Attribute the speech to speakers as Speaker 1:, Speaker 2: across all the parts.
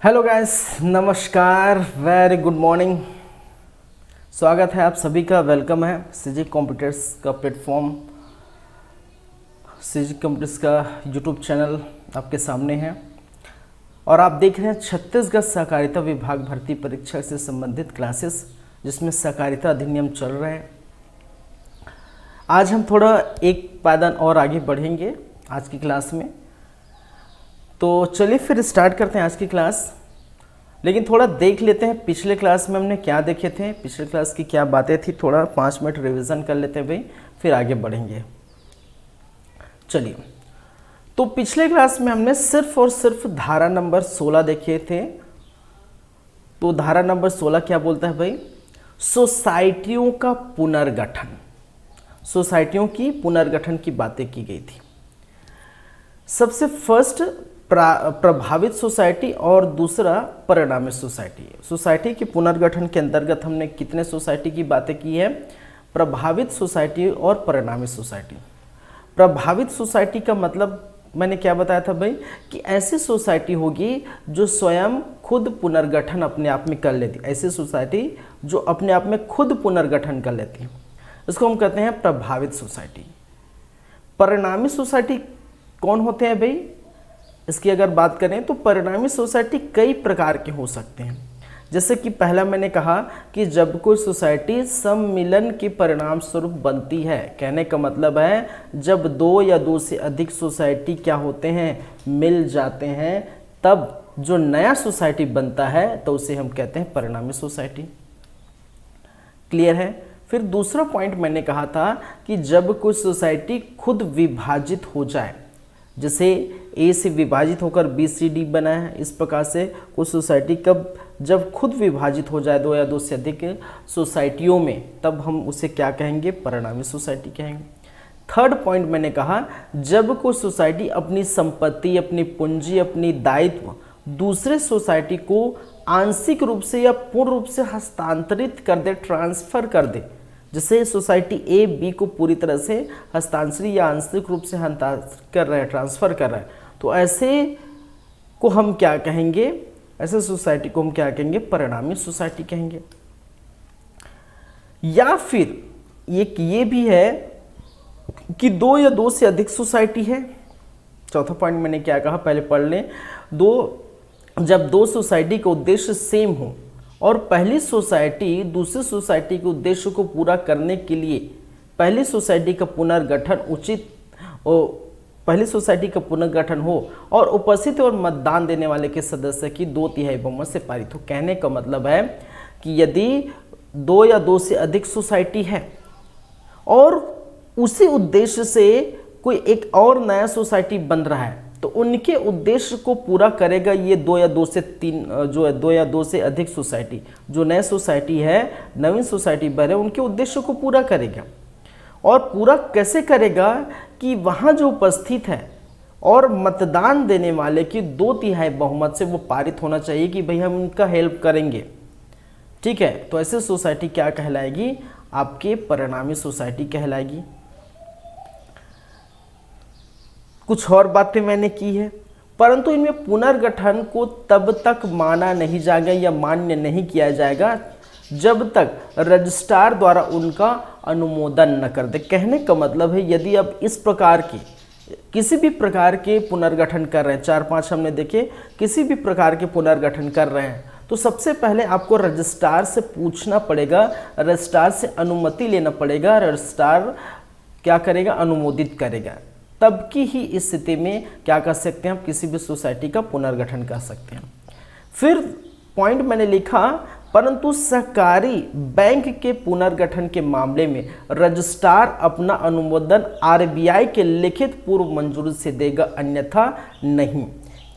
Speaker 1: Hello guys, नमस्कार, very good morning. स्वागत है आप सभी का, वेलकम है। सीजी कंप्यूटर्स का प्लेटफॉर्म, सीजी कंप्यूटर्स का यूट्यूब चैनल आपके सामने है और आप देख रहे हैं छत्तीसगढ़ सहकारिता विभाग भर्ती परीक्षा से संबंधित क्लासेस, जिसमें सहकारिता अधिनियम चल रहे हैं। आज हम थोड़ा एक पायदान और आगे बढ़ेंगे आज की क्लास में, तो चलिए फिर स्टार्ट करते हैं आज की क्लास। लेकिन थोड़ा देख लेते हैं पिछले क्लास में हमने क्या देखे थे, पिछले क्लास की क्या बातें थी, थोड़ा 5 मिनट रिवीजन कर लेते हैं भाई, फिर आगे बढ़ेंगे। चलिए, तो पिछले क्लास में हमने सिर्फ और सिर्फ धारा नंबर 16 देखे थे। तो धारा नंबर 16 क्या बोलता है भाई? सोसाइटियों का पुनर्गठन, सोसाइटियों की पुनर्गठन की बातें की गई थी। सबसे फर्स्ट प्रभावित सोसाइटी और दूसरा परिणामी सोसाइटी। सोसाइटी के पुनर्गठन के अंतर्गत हमने कितने सोसाइटी की बातें की है? प्रभावित सोसाइटी और परिणामी सोसाइटी। प्रभावित सोसाइटी का मतलब मैंने क्या बताया था भाई, कि ऐसी सोसाइटी होगी जो स्वयं खुद पुनर्गठन अपने आप में कर लेती। ऐसी सोसाइटी जो अपने आप में खुद पुनर्गठन कर लेती है, इसको हम कहते हैं प्रभावित सोसाइटी। परिणामी सोसाइटी कौन होते हैं भाई? इसकी अगर बात करें तो परिणामी सोसाइटी कई प्रकार के हो सकते हैं। जैसे कि पहला मैंने कहा कि जब कोई सोसाइटी सम्मिलन के परिणाम स्वरूप बनती है, कहने का मतलब है जब दो या दो से अधिक सोसाइटी क्या होते हैं, मिल जाते हैं, तब जो नया सोसाइटी बनता है तो उसे हम कहते हैं परिणामी सोसाइटी। क्लियर है? फिर दूसरा पॉइंट मैंने कहा था कि जब कोई सोसाइटी खुद विभाजित हो जाए, जैसे ए से विभाजित होकर बी सी डी बना है, इस प्रकार से कुछ सोसाइटी कब जब खुद विभाजित हो जाए दो या दो से अधिक सोसाइटियों में, तब हम उसे क्या कहेंगे? परिणामी सोसाइटी कहेंगे। थर्ड पॉइंट मैंने कहा, जब कोई सोसाइटी अपनी संपत्ति, अपनी पूंजी, अपनी दायित्व दूसरे सोसाइटी को आंशिक रूप से या पूर्ण रूप से हस्तांतरित कर दे, ट्रांसफर कर दे। जैसे सोसाइटी ए बी को पूरी तरह से हस्तांतरित या आंशिक रूप से हस्तांतरित कर रहा है, ट्रांसफर कर रहा है, तो ऐसे को हम क्या कहेंगे? ऐसे सोसाइटी को हम क्या कहेंगे? परिणामी सोसाइटी कहेंगे। या फिर एक ये भी है कि दो या दो से अधिक सोसाइटी है। चौथा पॉइंट मैंने क्या कहा, पहले पढ़ लें। जब दो सोसाइटी का उद्देश्य सेम हो और पहली सोसाइटी दूसरी सोसाइटी के उद्देश्य को पूरा करने के लिए पहली सोसाइटी का पुनर्गठन उचित पहली सोसाइटी का पुनर्गठन हो और उपस्थित और मतदान देने वाले के सदस्य की 2/3 बहुमत से पारित हो। कहने का मतलब है कि यदि दो या दो से अधिक सोसाइटी है और उसी उद्देश्य से कोई एक और नया सोसाइटी बन रहा है, तो उनके उद्देश्य को पूरा करेगा ये दो या दो से अधिक सोसाइटी। जो नए सोसाइटी है, नवीन सोसाइटी बने, उनके उद्देश्य को पूरा करेगा। और पूरा कैसे करेगा? कि वहाँ जो उपस्थित है और मतदान देने वाले की 2/3 बहुमत से वो पारित होना चाहिए कि भाई हम उनका हेल्प करेंगे। ठीक है, तो ऐसे सोसाइटी क्या कहलाएगी? आपके परिणामी सोसाइटी कहलाएगी। कुछ और बातें मैंने की है, परंतु इनमें पुनर्गठन को तब तक माना नहीं जाएगा या मान्य नहीं किया जाएगा जब तक रजिस्ट्रार द्वारा उनका अनुमोदन न कर दे। कहने का मतलब है यदि आप इस प्रकार की किसी भी प्रकार के पुनर्गठन कर रहे हैं, 4-5 हमने देखे, किसी भी प्रकार के पुनर्गठन कर रहे हैं, तो सबसे पहले आपको रजिस्ट्रार से पूछना पड़ेगा, रजिस्ट्रार से अनुमति लेना पड़ेगा। रजिस्ट्रार क्या करेगा? अनुमोदित करेगा। तब की ही इस स्थिति में क्या कर सकते हैं? हम किसी भी सोसाइटी का पुनर्गठन कर सकते हैं। फिर पॉइंट मैंने लिखा, परंतु सहकारी बैंक के पुनर्गठन के मामले में रजिस्ट्रार अपना अनुमोदन आरबीआई के लिखित पूर्व मंजूरी से देगा, अन्यथा नहीं।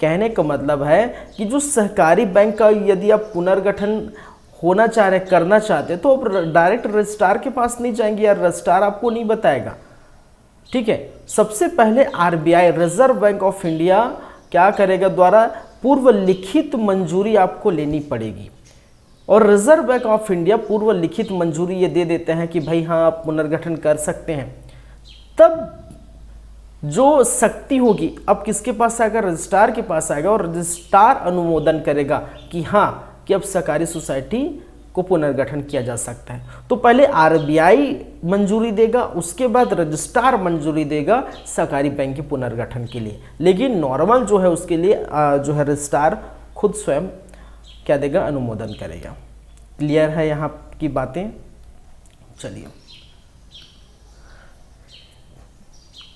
Speaker 1: कहने का मतलब है कि जो सहकारी बैंक का यदि आप पुनर्गठन होना चाह रहे, करना चाहते हैं, तो आप डायरेक्ट रजिस्ट्रार के पास नहीं जाएंगे या रजिस्ट्रार आपको नहीं बताएगा। ठीक है, सबसे पहले RBI, reserve bank of India क्या करेगा? द्वारा पूर्व लिखित मंजूरी आपको लेनी पड़ेगी। और रिजर्व बैंक ऑफ इंडिया पूर्व लिखित मंजूरी ये दे देते हैं कि भाई हाँ आप पुनर्गठन कर सकते हैं। तब जो शक्ति होगी अब किसके पास आएगा, रजिस्ट्रार के पास आएगा, और रजिस्ट्रार अनुमोदन करेगा कि हाँ कि अब सहकारी सोसाइटी को पुनर्गठन किया जा सकता है। तो पहले आरबीआई मंजूरी देगा, उसके बाद रजिस्ट्रार मंजूरी देगा सहकारी बैंक के पुनर्गठन के लिए, लेकिन नॉर्मल जो है उसके लिए जो है रजिस्ट्रार खुद स्वयं क्या देगा, अनुमोदन करेगा। क्लियर है यहाँ की बातें। चलिए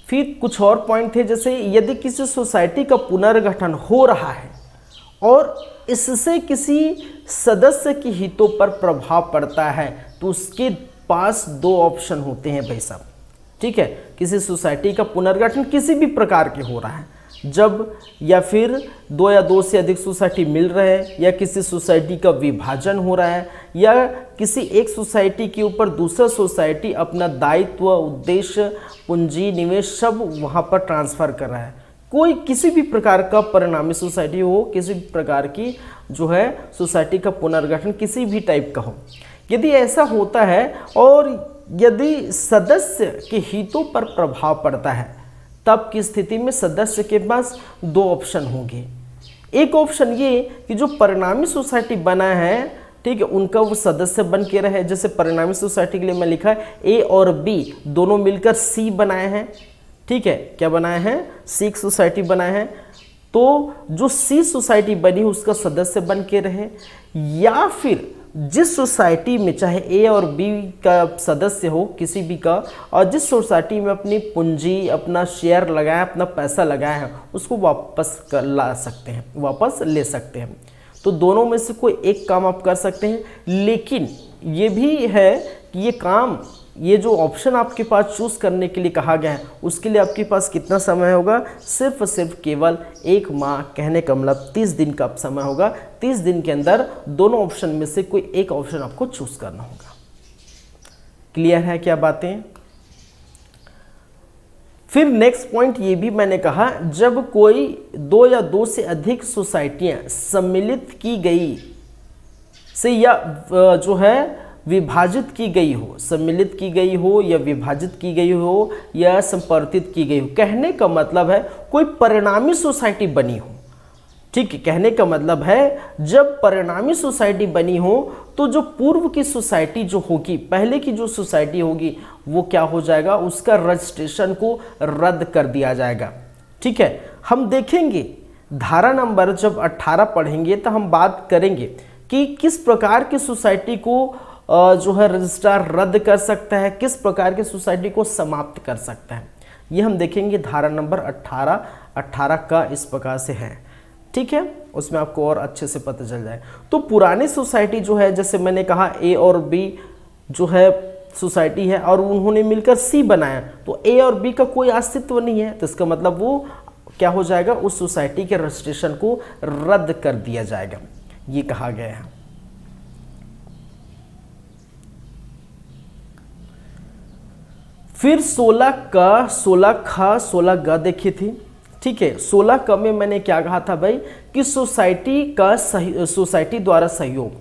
Speaker 1: फिर कुछ और पॉइंट थे, जैसे यदि किसी सोसाइटी का पुनर्गठन हो रहा है और इससे किसी सदस्य के हितों पर प्रभाव पड़ता है तो उसके पास दो ऑप्शन होते हैं भाई साहब। ठीक है, किसी सोसाइटी का पुनर्गठन किसी भी प्रकार के हो रहा है, जब या फिर दो या दो से अधिक सोसाइटी मिल रहे हैं, या किसी सोसाइटी का विभाजन हो रहा है, या किसी एक सोसाइटी के ऊपर दूसरा सोसाइटी अपना दायित्व, उद्देश्य, पूंजी, निवेश सब वहाँ पर ट्रांसफ़र कर रहा है। कोई किसी भी प्रकार का परिणामी सोसाइटी हो, किसी भी प्रकार की जो है सोसाइटी का पुनर्गठन किसी भी टाइप का हो, यदि ऐसा होता है और यदि सदस्य के हितों पर प्रभाव पड़ता है, तब की स्थिति में सदस्य के पास दो ऑप्शन होंगे। एक ऑप्शन ये कि जो परिणामी सोसाइटी बना है, ठीक है, उनका वो सदस्य बन के रहे। जैसे परिणामी सोसाइटी के लिए मैं लिखा है ए और बी दोनों मिलकर सी बनाए हैं। ठीक है, क्या बनाए हैं, सी एक सोसाइटी बनाए हैं। तो जो सी सोसाइटी बनी उसका सदस्य बन के रहे, या फिर जिस सोसाइटी में चाहे ए और बी का सदस्य हो किसी भी का, और जिस सोसाइटी में अपनी पूंजी, अपना शेयर लगाया, अपना पैसा लगाया है, उसको वापस ला सकते हैं, वापस ले सकते हैं। तो दोनों में से कोई एक काम आप कर सकते हैं, लेकिन ये भी है कि ये काम, ये जो ऑप्शन आपके पास चूज करने के लिए कहा गया है, उसके लिए आपके पास कितना समय होगा, सिर्फ केवल 1 माह, कहने का मतलब 30 दिन का समय होगा। 30 दिन के अंदर दोनों ऑप्शन में से कोई एक ऑप्शन आपको चूज करना होगा। क्लियर है क्या बातें। फिर नेक्स्ट पॉइंट ये भी मैंने कहा, जब कोई 2 या 2 से अधिक सोसाइटियां सम्मिलित की गई से या जो है विभाजित की गई हो, सम्मिलित की गई हो या विभाजित की गई हो या संपर्तित की गई हो, कहने का मतलब है कोई परिणामी सोसाइटी बनी हो। ठीक है, कहने का मतलब है जब परिणामी सोसाइटी बनी हो तो जो पूर्व की सोसाइटी जो होगी, पहले की जो सोसाइटी होगी, वो क्या हो जाएगा, उसका रजिस्ट्रेशन को रद्द कर दिया जाएगा। ठीक है, हम देखेंगे धारा नंबर जब 18 पढ़ेंगे तो हम बात करेंगे कि किस प्रकार की सोसाइटी को जो है रजिस्ट्रार रद्द कर सकता है, किस प्रकार की सोसाइटी को समाप्त कर सकता है, ये हम देखेंगे। धारा नंबर 18 का इस प्रकार से है। ठीक है, उसमें आपको और अच्छे से पता चल जाए। तो पुरानी सोसाइटी जो है, जैसे मैंने कहा ए और बी जो है सोसाइटी है और उन्होंने मिलकर सी बनाया, तो ए और बी का कोई अस्तित्व नहीं है, तो इसका मतलब वो क्या हो जाएगा, उस सोसाइटी के रजिस्ट्रेशन को रद्द कर दिया जाएगा, ये कहा गया है। फिर 16 का 16 खा 16 ग देखी थी। ठीक है, 16 क में मैंने क्या कहा था भाई कि सोसाइटी द्वारा सहयोग,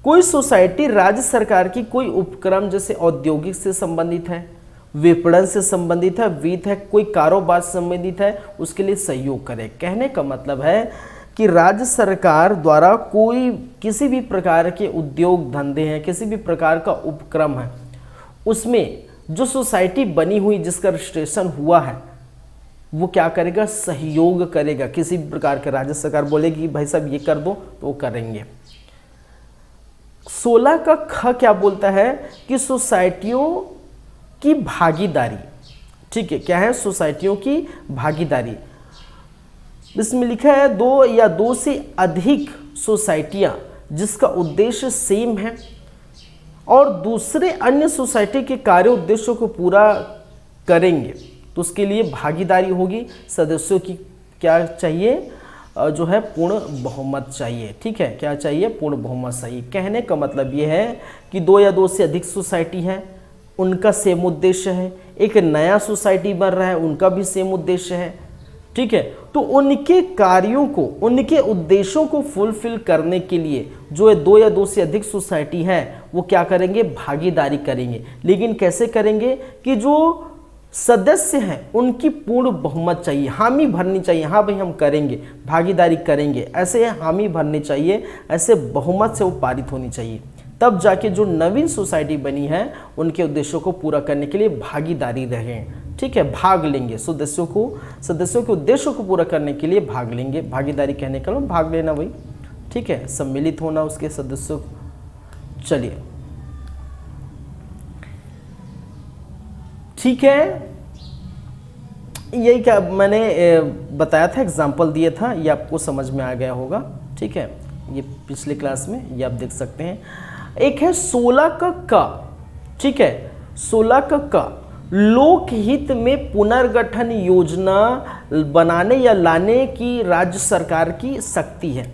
Speaker 1: कोई सोसाइटी राज्य सरकार की कोई उपक्रम जैसे औद्योगिक से संबंधित है, विपणन से संबंधित है, वित्त है, कोई कारोबार से संबंधित है, उसके लिए सहयोग करे। कहने का मतलब है कि राज्य सरकार द्वारा कोई किसी भी प्रकार के उद्योग धंधे हैं, किसी भी प्रकार का उपक्रम है, उसमें जो सोसाइटी बनी हुई जिसका रजिस्ट्रेशन हुआ है वो क्या करेगा, सहयोग करेगा। किसी भी प्रकार के राज्य सरकार बोलेगी भाई साहब ये कर दो तो वो करेंगे। 16 का ख क्या बोलता है कि सोसाइटियों की भागीदारी। ठीक है, क्या है, सोसाइटियों की भागीदारी। इसमें लिखा है 2 या 2 से अधिक सोसाइटियां जिसका उद्देश्य सेम है और दूसरे अन्य सोसाइटी के कार्य उद्देश्यों को पूरा करेंगे, तो उसके लिए भागीदारी होगी। सदस्यों की क्या चाहिए, जो है पूर्ण बहुमत चाहिए। ठीक है, क्या चाहिए, पूर्ण बहुमत चाहिए। कहने का मतलब ये है कि 2 या 2 से अधिक सोसाइटी है, उनका सेम उद्देश्य है, एक नया सोसाइटी बन रहा है, उनका भी सेम उद्देश्य है। ठीक है, तो उनके कार्यों को, उनके उद्देश्यों को फुलफिल करने के लिए जो है 2 या 2 से अधिक सोसाइटी है वो क्या करेंगे, भागीदारी करेंगे। लेकिन कैसे करेंगे कि जो सदस्य हैं उनकी पूर्ण बहुमत चाहिए, हामी भरनी चाहिए, हाँ भाई हम करेंगे, भागीदारी करेंगे, ऐसे हामी भरनी चाहिए, ऐसे बहुमत से वो पारित होनी चाहिए। तब जाके जो नवीन सोसाइटी बनी है उनके उद्देश्यों को पूरा करने के लिए भागीदारी रहें, ठीक है, भाग लेंगे, सदस्यों के उद्देश्यों को पूरा करने के लिए भाग लेंगे। भागीदारी कहने का मतलब भाग लेना भाई, ठीक है, सम्मिलित होना उसके सदस्यों। चलिए ठीक है, यही क्या मैंने बताया था, एग्जाम्पल दिया था, ये आपको समझ में आ गया होगा, ठीक है, ये पिछले क्लास में ये आप देख सकते हैं। एक है 16 का, ठीक है, 16 का लोकहित में पुनर्गठन योजना बनाने या लाने की राज्य सरकार की शक्ति है।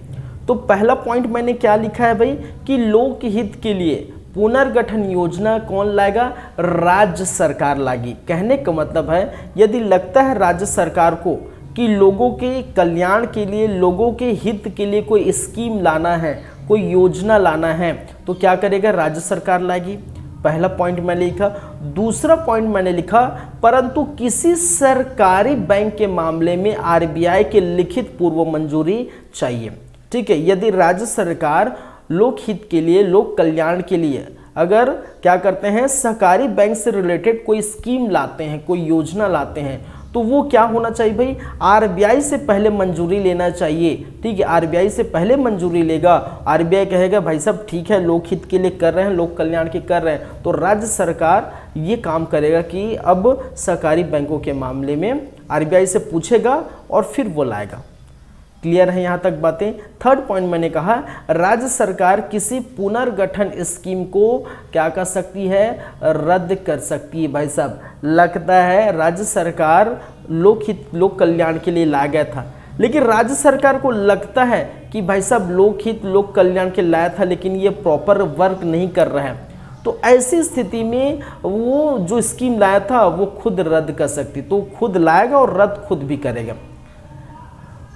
Speaker 1: तो पहला पॉइंट मैंने क्या लिखा है भाई कि लोकहित के लिए पुनर्गठन योजना कौन लाएगा, राज्य सरकार लाएगी। कहने का मतलब है यदि लगता है राज्य सरकार को कि लोगों के कल्याण के लिए, लोगों के हित के लिए कोई स्कीम लाना है, कोई योजना लाना है, तो क्या करेगा, राज्य सरकार लाएगी। पहला पॉइंट मैंने लिखा। दूसरा पॉइंट मैंने लिखा परंतु किसी सरकारी बैंक के मामले में आरबीआई के लिखित पूर्व मंजूरी चाहिए, ठीक है। यदि राज्य सरकार लोकहित के लिए, लोक कल्याण के लिए अगर क्या करते हैं, सहकारी बैंक से रिलेटेड कोई स्कीम लाते हैं, कोई योजना लाते हैं, तो वो क्या होना चाहिए भाई, आरबीआई से पहले मंजूरी लेना चाहिए, ठीक है। आरबीआई से पहले मंजूरी लेगा, आरबीआई कहेगा भाई साहब ठीक है, लोकहित के लिए कर रहे हैं, लोक कल्याण के कर रहे हैं, तो राज्य सरकार ये काम करेगा कि अब सहकारी बैंकों के मामले में आरबीआई से पूछेगा और फिर वो लाएगा। क्लियर है यहाँ तक बातें। थर्ड पॉइंट मैंने कहा राज्य सरकार किसी पुनर्गठन स्कीम को क्या कर सकती है, रद्द कर सकती है। भाई साहब लगता है राज्य सरकार लोकहित, लोक कल्याण के लिए लाया गया था, लेकिन राज्य सरकार को लगता है कि भाई साहब लोकहित, लोक कल्याण के लाया था लेकिन ये प्रॉपर वर्क नहीं कर रहा है, तो ऐसी स्थिति में वो जो स्कीम लाया था वो खुद रद्द कर सकती, तो खुद लाएगा और रद्द खुद भी करेगा।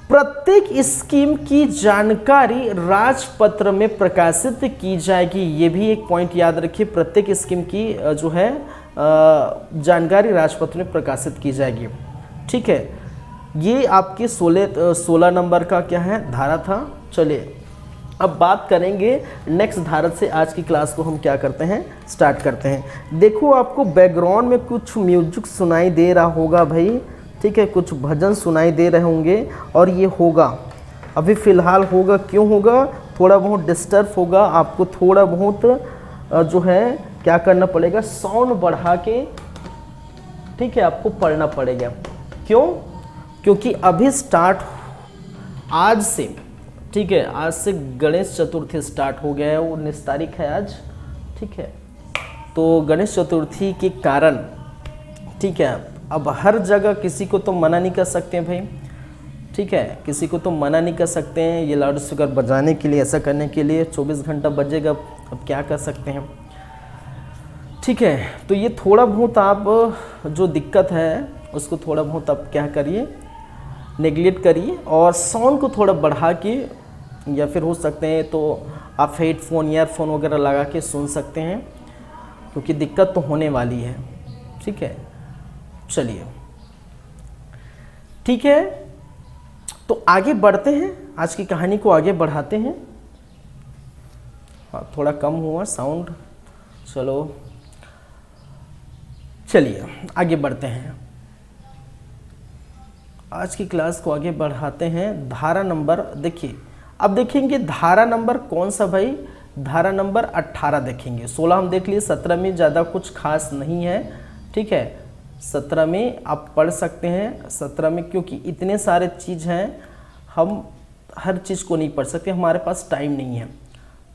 Speaker 1: प्रत्येक स्कीम की जानकारी राजपत्र में प्रकाशित की जाएगी। ये भी एक पॉइंट याद रखिए, प्रत्येक स्कीम की जो है जानकारी राजपत्र में प्रकाशित की जाएगी, ठीक है। ये आपके 16 नंबर का क्या है, धारा था। चलिए अब बात करेंगे नेक्स्ट धारा से। आज की क्लास को हम क्या करते हैं, स्टार्ट करते हैं। देखो आपको बैकग्राउंड में कुछ म्यूजिक सुनाई दे रहा होगा भाई, ठीक है, कुछ भजन सुनाई दे रहे होंगे और ये होगा, अभी फ़िलहाल होगा। क्यों होगा, थोड़ा बहुत डिस्टर्ब होगा, आपको थोड़ा बहुत जो है क्या करना पड़ेगा, साउंड बढ़ा के, ठीक है, आपको पढ़ना पड़ेगा। क्यों, क्योंकि अभी स्टार्ट आज से, ठीक है, आज से गणेश चतुर्थी स्टार्ट हो गया है, 19 तारीख है आज, ठीक है। तो गणेश चतुर्थी के कारण, ठीक है, अब हर जगह किसी को तो मना नहीं कर सकते हैं भाई, ठीक है, किसी को तो मना नहीं कर सकते हैं ये लाउड स्पीकर बजाने के लिए, ऐसा करने के लिए 24 घंटा बजेगा, अब क्या कर सकते हैं, ठीक है। तो ये थोड़ा बहुत आप जो दिक्कत है उसको थोड़ा बहुत आप क्या करिए, नेगलेक्ट करिए और साउंड को थोड़ा बढ़ा के, या फिर हो सकते हैं तो आप हेडफोन, ईयरफोन वगैरह लगा के सुन सकते हैं, क्योंकि दिक्कत तो होने वाली है, ठीक है। चलिए ठीक है, तो आगे बढ़ते हैं, आज की कहानी को आगे बढ़ाते हैं। हाँ थोड़ा कम हुआ साउंड, चलो चलिए आगे बढ़ते हैं, आज की क्लास को आगे बढ़ाते हैं। धारा नंबर देखिए, अब देखेंगे धारा नंबर कौन सा भाई, धारा नंबर 18 देखेंगे। 16 हम देख लिए, 17 में ज़्यादा कुछ खास नहीं है, ठीक है। 17 में आप पढ़ सकते हैं, 17 में क्योंकि इतने सारे चीज़ हैं, हम हर चीज़ को नहीं पढ़ सकते, हमारे पास टाइम नहीं है,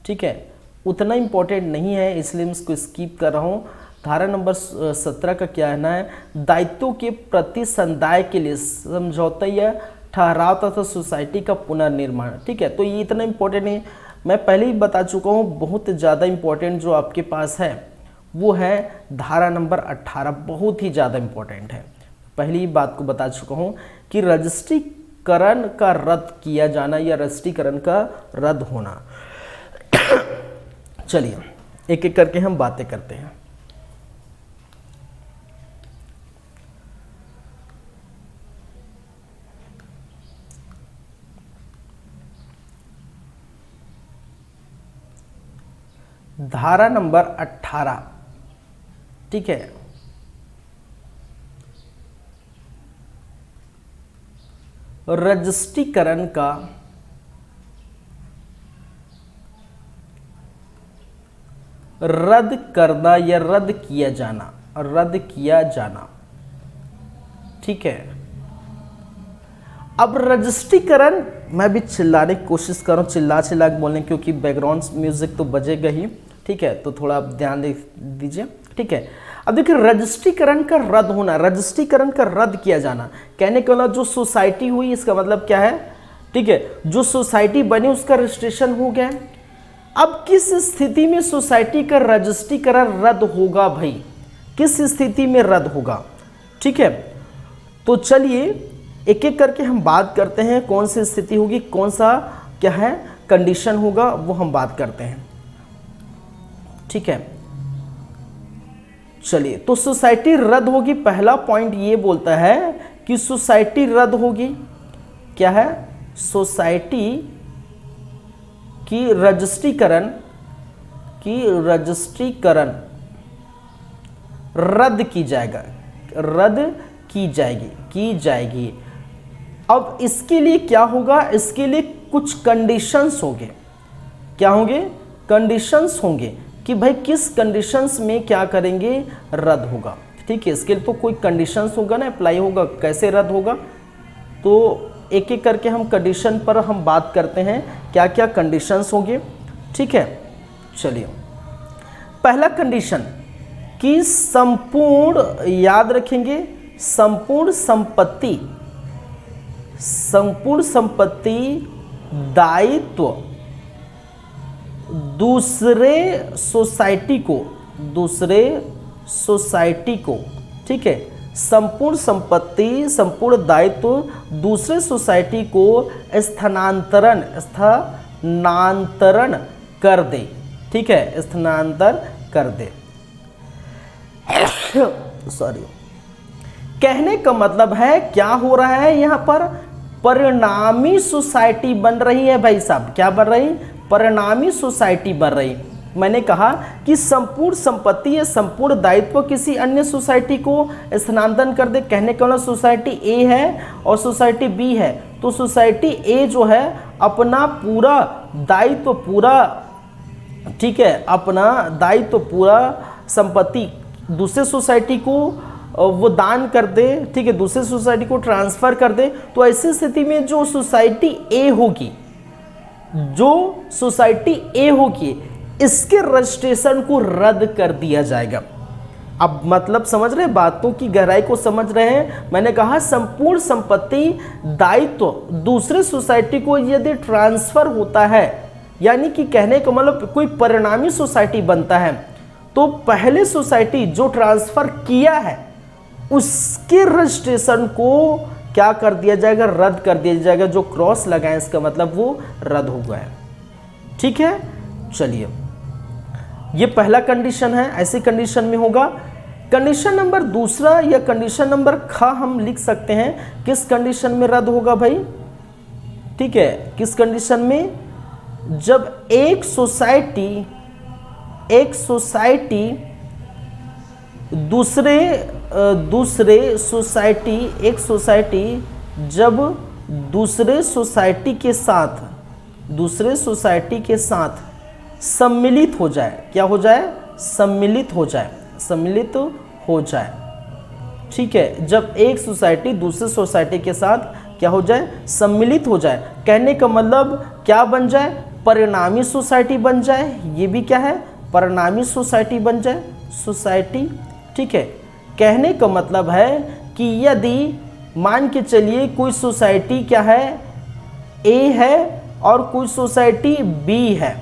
Speaker 1: ठीक है, उतना इम्पोर्टेंट नहीं है, इसलिए मैं इसको स्किप कर रहा हूँ। धारा नंबर 17 का क्या कहना है, दायित्वों के प्रति समुदाय के लिए समझौता या ठहराव तथा सोसाइटी का पुनर्निर्माण, ठीक है। तो ये इतना इम्पोर्टेंट है, मैं पहले ही बता चुका हूँ, बहुत ज़्यादा इम्पोर्टेंट जो आपके पास है वो है धारा नंबर 18, बहुत ही ज़्यादा इम्पोर्टेंट है। पहली ही बात को बता चुका हूँ कि रजिस्ट्रीकरण का रद्द किया जाना या रजिस्ट्रीकरण का रद्द होना। चलिए एक एक करके हम बातें करते हैं। धारा नंबर 18, ठीक है, रजिस्ट्रीकरण का रद्द करना या रद्द किया जाना, ठीक है। अब रजिस्ट्रीकरण, मैं भी चिल्लाने की कोशिश कर रहा हूँ, चिल्ला के बोलने, क्योंकि बैकग्राउंड म्यूजिक तो बजेगा ही, ठीक है, तो थोड़ा आप ध्यान दीजिए, ठीक है। अब देखिए रजिस्ट्रीकरण का रद्द होना, रजिस्ट्रीकरण का रद्द किया जाना, कहने का मतलब जो सोसाइटी हुई इसका मतलब क्या है, ठीक है, जो सोसाइटी बनी उसका रजिस्ट्रेशन हो गया। अब किस स्थिति में सोसाइटी का रजिस्ट्रीकरण रद्द होगा भाई, किस स्थिति में रद्द होगा, ठीक है। तो चलिए एक एक करके हम बात करते हैं, कौन सी स्थिति होगी, कौन सा क्या है कंडीशन होगा, वो हम बात करते हैं, ठीक है। चलिए तो सोसाइटी रद्द होगी, पहला पॉइंट ये बोलता है कि सोसाइटी रद्द होगी, क्या है, सोसाइटी की रजिस्ट्रीकरण रद्द की जाएगी। अब इसके लिए क्या होगा, इसके लिए कुछ कंडीशंस होंगे, क्या होंगे, कंडीशंस होंगे कि भाई किस कंडीशंस में क्या करेंगे, रद्द होगा, ठीक है। इसके लिए तो कोई कंडीशंस होगा ना, अप्लाई होगा, कैसे रद्द होगा, तो एक एक करके हम कंडीशन पर हम बात करते हैं, क्या क्या कंडीशंस होंगे, ठीक है। चलिए पहला कंडीशन कि संपूर्ण, याद रखेंगे, संपूर्ण संपत्ति दायित्व दूसरे सोसाइटी को, ठीक है, संपूर्ण संपत्ति, संपूर्ण दायित्व दूसरे सोसाइटी को स्थानांतरण कर दे, ठीक है, स्थानांतर कर दे। सॉरी, कहने का मतलब है क्या हो रहा है यहाँ पर, परिणामी सोसाइटी बन रही है भाई साहब, क्या बन रही, परिणामी सोसाइटी बन रही। मैंने कहा कि संपूर्ण संपत्ति या संपूर्ण दायित्व किसी अन्य सोसाइटी को स्थानांतरण कर दे, कहने का मतलब सोसाइटी ए है और सोसाइटी बी है, तो सोसाइटी ए जो है अपना पूरा दायित्व, पूरा, ठीक है, अपना दायित्व, पूरा संपत्ति दूसरे सोसाइटी को वो दान कर दे, ठीक है, दूसरे सोसाइटी को ट्रांसफर कर दे। तो ऐसी स्थिति में जो सोसाइटी ए होगी, इसके रजिस्ट्रेशन को रद्द कर दिया जाएगा। अब मतलब समझ रहे हैं, बातों की गहराई को समझ रहे हैं। मैंने कहा संपूर्ण संपत्ति दायित्व दूसरे सोसाइटी को यदि ट्रांसफर होता है, यानी कि कहने का मतलब कोई परिणामी सोसाइटी बनता है, तो पहले सोसाइटी जो ट्रांसफर किया है उसके रजिस्ट्रेशन को क्या कर दिया जाएगा, रद्द कर दिया जाएगा। जो क्रॉस लगाए इसका मतलब वो रद्द हो गया है, ठीक है। चलिए ये पहला कंडीशन है, ऐसी कंडीशन में होगा। कंडीशन नंबर दूसरा या कंडीशन नंबर ख हम लिख सकते हैं, किस कंडीशन में रद्द होगा भाई, ठीक है, किस कंडीशन में, जब एक सोसाइटी दूसरे सोसाइटी जब दूसरे सोसाइटी के साथ सम्मिलित हो जाए, क्या हो जाए, सम्मिलित हो जाए, ठीक है, जब एक सोसाइटी दूसरे सोसाइटी के साथ क्या हो जाए, सम्मिलित हो जाए, कहने का मतलब क्या बन जाए, परिणामी सोसाइटी बन जाए। ये भी क्या है, परिणामी सोसाइटी बन जाए, सोसाइटी, ठीक है। कहने का मतलब है कि यदि मान के चलिए कोई सोसाइटी क्या है, ए है और कोई सोसाइटी बी है,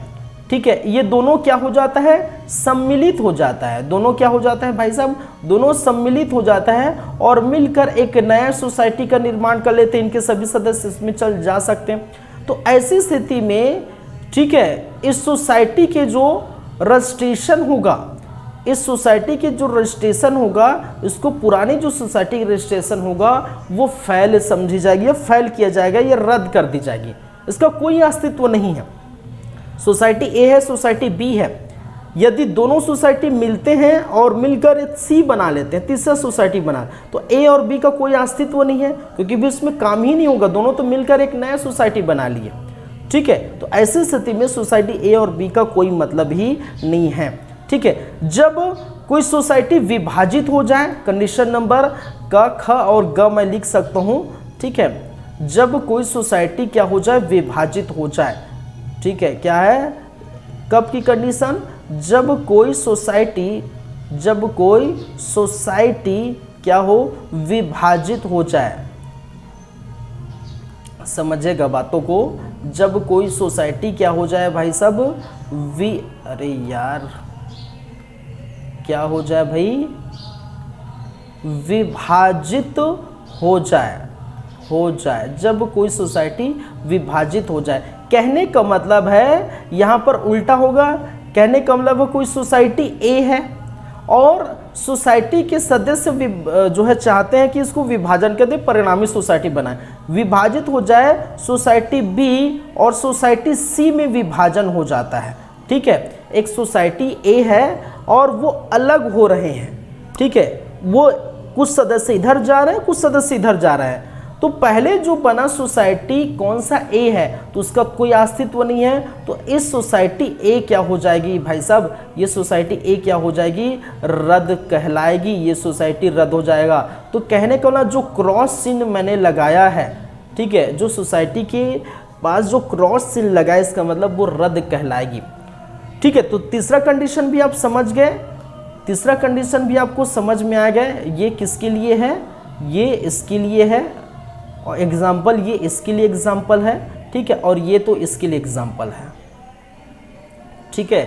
Speaker 1: ठीक है, ये दोनों क्या हो जाता है, सम्मिलित हो जाता है। दोनों क्या हो जाता है भाई साहब, दोनों सम्मिलित हो जाता है और मिलकर एक नया सोसाइटी का निर्माण कर लेते हैं। इनके सभी सदस्य इसमें चल जा सकते हैं। तो ऐसी स्थिति में, ठीक है, इस सोसाइटी के जो रजिस्ट्रेशन होगा, इस सोसाइटी के जो रजिस्ट्रेशन होगा, इसको पुरानी जो सोसाइटी का रजिस्ट्रेशन होगा वो फेल समझी जाएगी, या फेल किया जाएगा, या रद्द कर दी जाएगी। इसका कोई अस्तित्व नहीं है। सोसाइटी ए है, सोसाइटी बी है, यदि दोनों सोसाइटी मिलते हैं और मिलकर एक सी बना लेते हैं, तीसरा सोसाइटी बना, तो ए और बी का कोई अस्तित्व नहीं है, क्योंकि भी उसमें काम ही नहीं होगा, दोनों तो मिलकर एक नया सोसाइटी बना लिए। ठीक है, तो ऐसी स्थिति में सोसाइटी ए और बी का कोई मतलब ही नहीं है। ठीक है, जब कोई सोसाइटी विभाजित हो जाए, कंडीशन नंबर क, ख और ग मैं लिख सकता हूँ। ठीक है, जब कोई सोसाइटी क्या हो जाए, विभाजित हो जाए। ठीक है, क्या है, कब की कंडीशन, जब कोई सोसाइटी क्या हो, विभाजित हो जाए। समझेगा बातों को, जब कोई सोसाइटी क्या हो जाए भाई साहब, अरे यार क्या हो जाए भाई, विभाजित हो जाए, जब कोई सोसाइटी विभाजित हो जाए। कहने का मतलब है यहाँ पर उल्टा होगा, कहने का मतलब है कोई सोसाइटी ए है और सोसाइटी के सदस्य जो है चाहते हैं कि इसको विभाजन कर दे, परिणामी सोसाइटी बनाए। विभाजित हो जाए सोसाइटी बी और सोसाइटी सी में विभाजन हो जाता है। ठीक है, एक सोसाइटी ए है और वो अलग हो रहे हैं। ठीक है, वो कुछ सदस्य इधर जा रहे हैं, कुछ सदस्य इधर जा रहे हैं। तो पहले जो बना सोसाइटी कौन सा ए है, तो उसका कोई अस्तित्व नहीं है, तो इस सोसाइटी ए क्या हो जाएगी भाई साहब, ये सोसाइटी ए क्या हो जाएगी, रद्द कहलाएगी, ये सोसाइटी रद्द हो जाएगा। तो कहने का मतलब जो क्रॉस चिन्ह मैंने लगाया है, ठीक है, जो सोसाइटी के पास जो क्रॉस चिन्ह लगाया, इसका मतलब वो रद्द कहलाएगी। ठीक है, तो तीसरा कंडीशन भी आप समझ गए, तीसरा कंडीशन भी आपको समझ में आ गया। ये किसके लिए है, ये इसके लिए है, और एग्जाम्पल ये इसके लिए एग्जाम्पल है। ठीक है, और ये तो इसके लिए एग्जाम्पल है। ठीक है,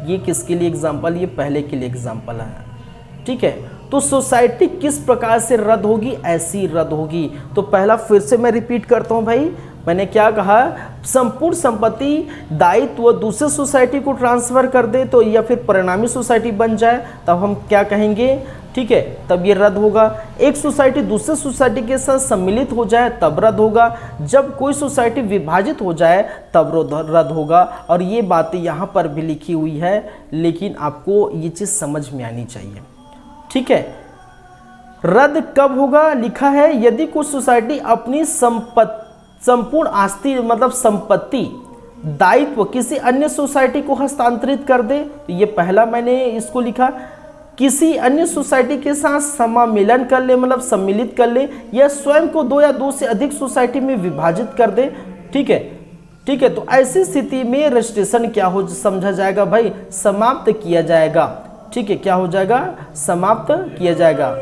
Speaker 1: ये किसके लिए एग्जाम्पल, ये पहले के लिए एग्जाम्पल है। ठीक है, तो सोसाइटी किस प्रकार से रद्द होगी, ऐसी रद्द होगी। तो पहला फिर से मैं रिपीट करता हूं भाई, मैंने क्या कहा, संपूर्ण संपत्ति दायित्व दूसरे सोसाइटी को ट्रांसफर कर दे तो, या फिर परिणामी सोसाइटी बन जाए, तब हम क्या कहेंगे, ठीक है, तब ये रद्द होगा। एक सोसाइटी दूसरे सोसाइटी के साथ सम्मिलित हो जाए तब रद्द होगा। जब कोई सोसाइटी विभाजित हो जाए तब रद्द होगा। और ये बातें यहाँ पर भी लिखी हुई है, लेकिन आपको ये चीज़ समझ में आनी चाहिए। ठीक है, रद्द कब होगा, लिखा है यदि कोई सोसाइटी अपनी संपूर्ण आस्ति मतलब संपत्ति दायित्व किसी अन्य सोसाइटी को हस्तांतरित कर दे। तो ये पहला मैंने इसको लिखा, किसी अन्य सोसाइटी के साथ समामिलन कर ले, मतलब सम्मिलित कर ले, या स्वयं को दो या दो से अधिक सोसाइटी में विभाजित कर दे। ठीक है, ठीक है, तो ऐसी स्थिति में रजिस्ट्रेशन क्या हो समझा जाएगा भाई, समाप्त किया जाएगा। ठीक है, क्या हो जाएगा, समाप्त किया जाएगा।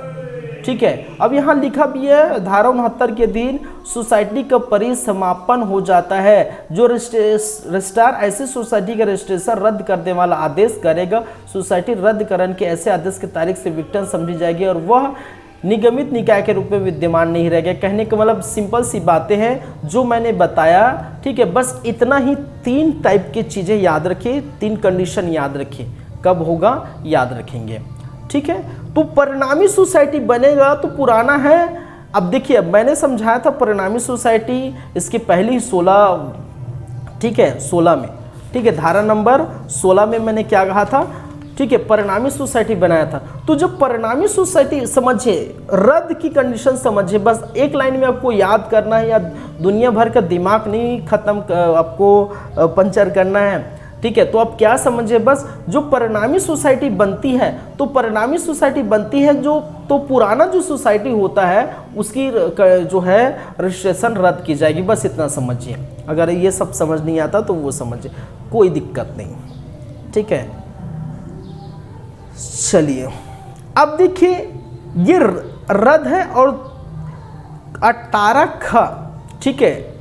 Speaker 1: ठीक है, अब यहाँ लिखा भी है, धारा 69 के अधीन सोसाइटी का परिसमापन हो जाता है। जो रजिस्ट्रार ऐसी सोसाइटी का रजिस्ट्रेशन रद्द करने वाला आदेश करेगा, सोसाइटी रद्दकरण के ऐसे आदेश की तारीख से विघटन समझी जाएगी और वह निगमित निकाय के रूप में विद्यमान नहीं रहेगा। कहने का मतलब सिंपल सी बातें हैं जो मैंने बताया। ठीक है, बस इतना ही, 3 टाइप की चीज़ें याद रखिए, 3 कंडीशन याद रखिए, कब होगा याद रखेंगे। ठीक है, तो परिणामी सोसाइटी बनेगा तो पुराना है। अब देखिए, मैंने समझाया था परिणामी सोसाइटी इसके पहली 16, ठीक है, 16 में, ठीक है, धारा नंबर 16 में मैंने क्या कहा था, ठीक है, परिणामी सोसाइटी बनाया था। तो जब परिणामी सोसाइटी समझिए, रद्द की कंडीशन समझिए, बस एक लाइन में आपको याद करना है, या दुनिया भर का दिमाग नहीं खत्म आपको पंचर करना है। ठीक है, तो आप क्या समझिए, बस जो परिणामी सोसाइटी बनती है, तो परिणामी सोसाइटी बनती है जो, तो पुराना जो सोसाइटी होता है उसकी जो है रजिस्ट्रेशन रद्द की जाएगी। बस इतना समझिए, अगर ये सब समझ नहीं आता तो वो समझिए, कोई दिक्कत नहीं। ठीक है, चलिए अब देखिए, ये रद्द है और 18 ख, ठीक है,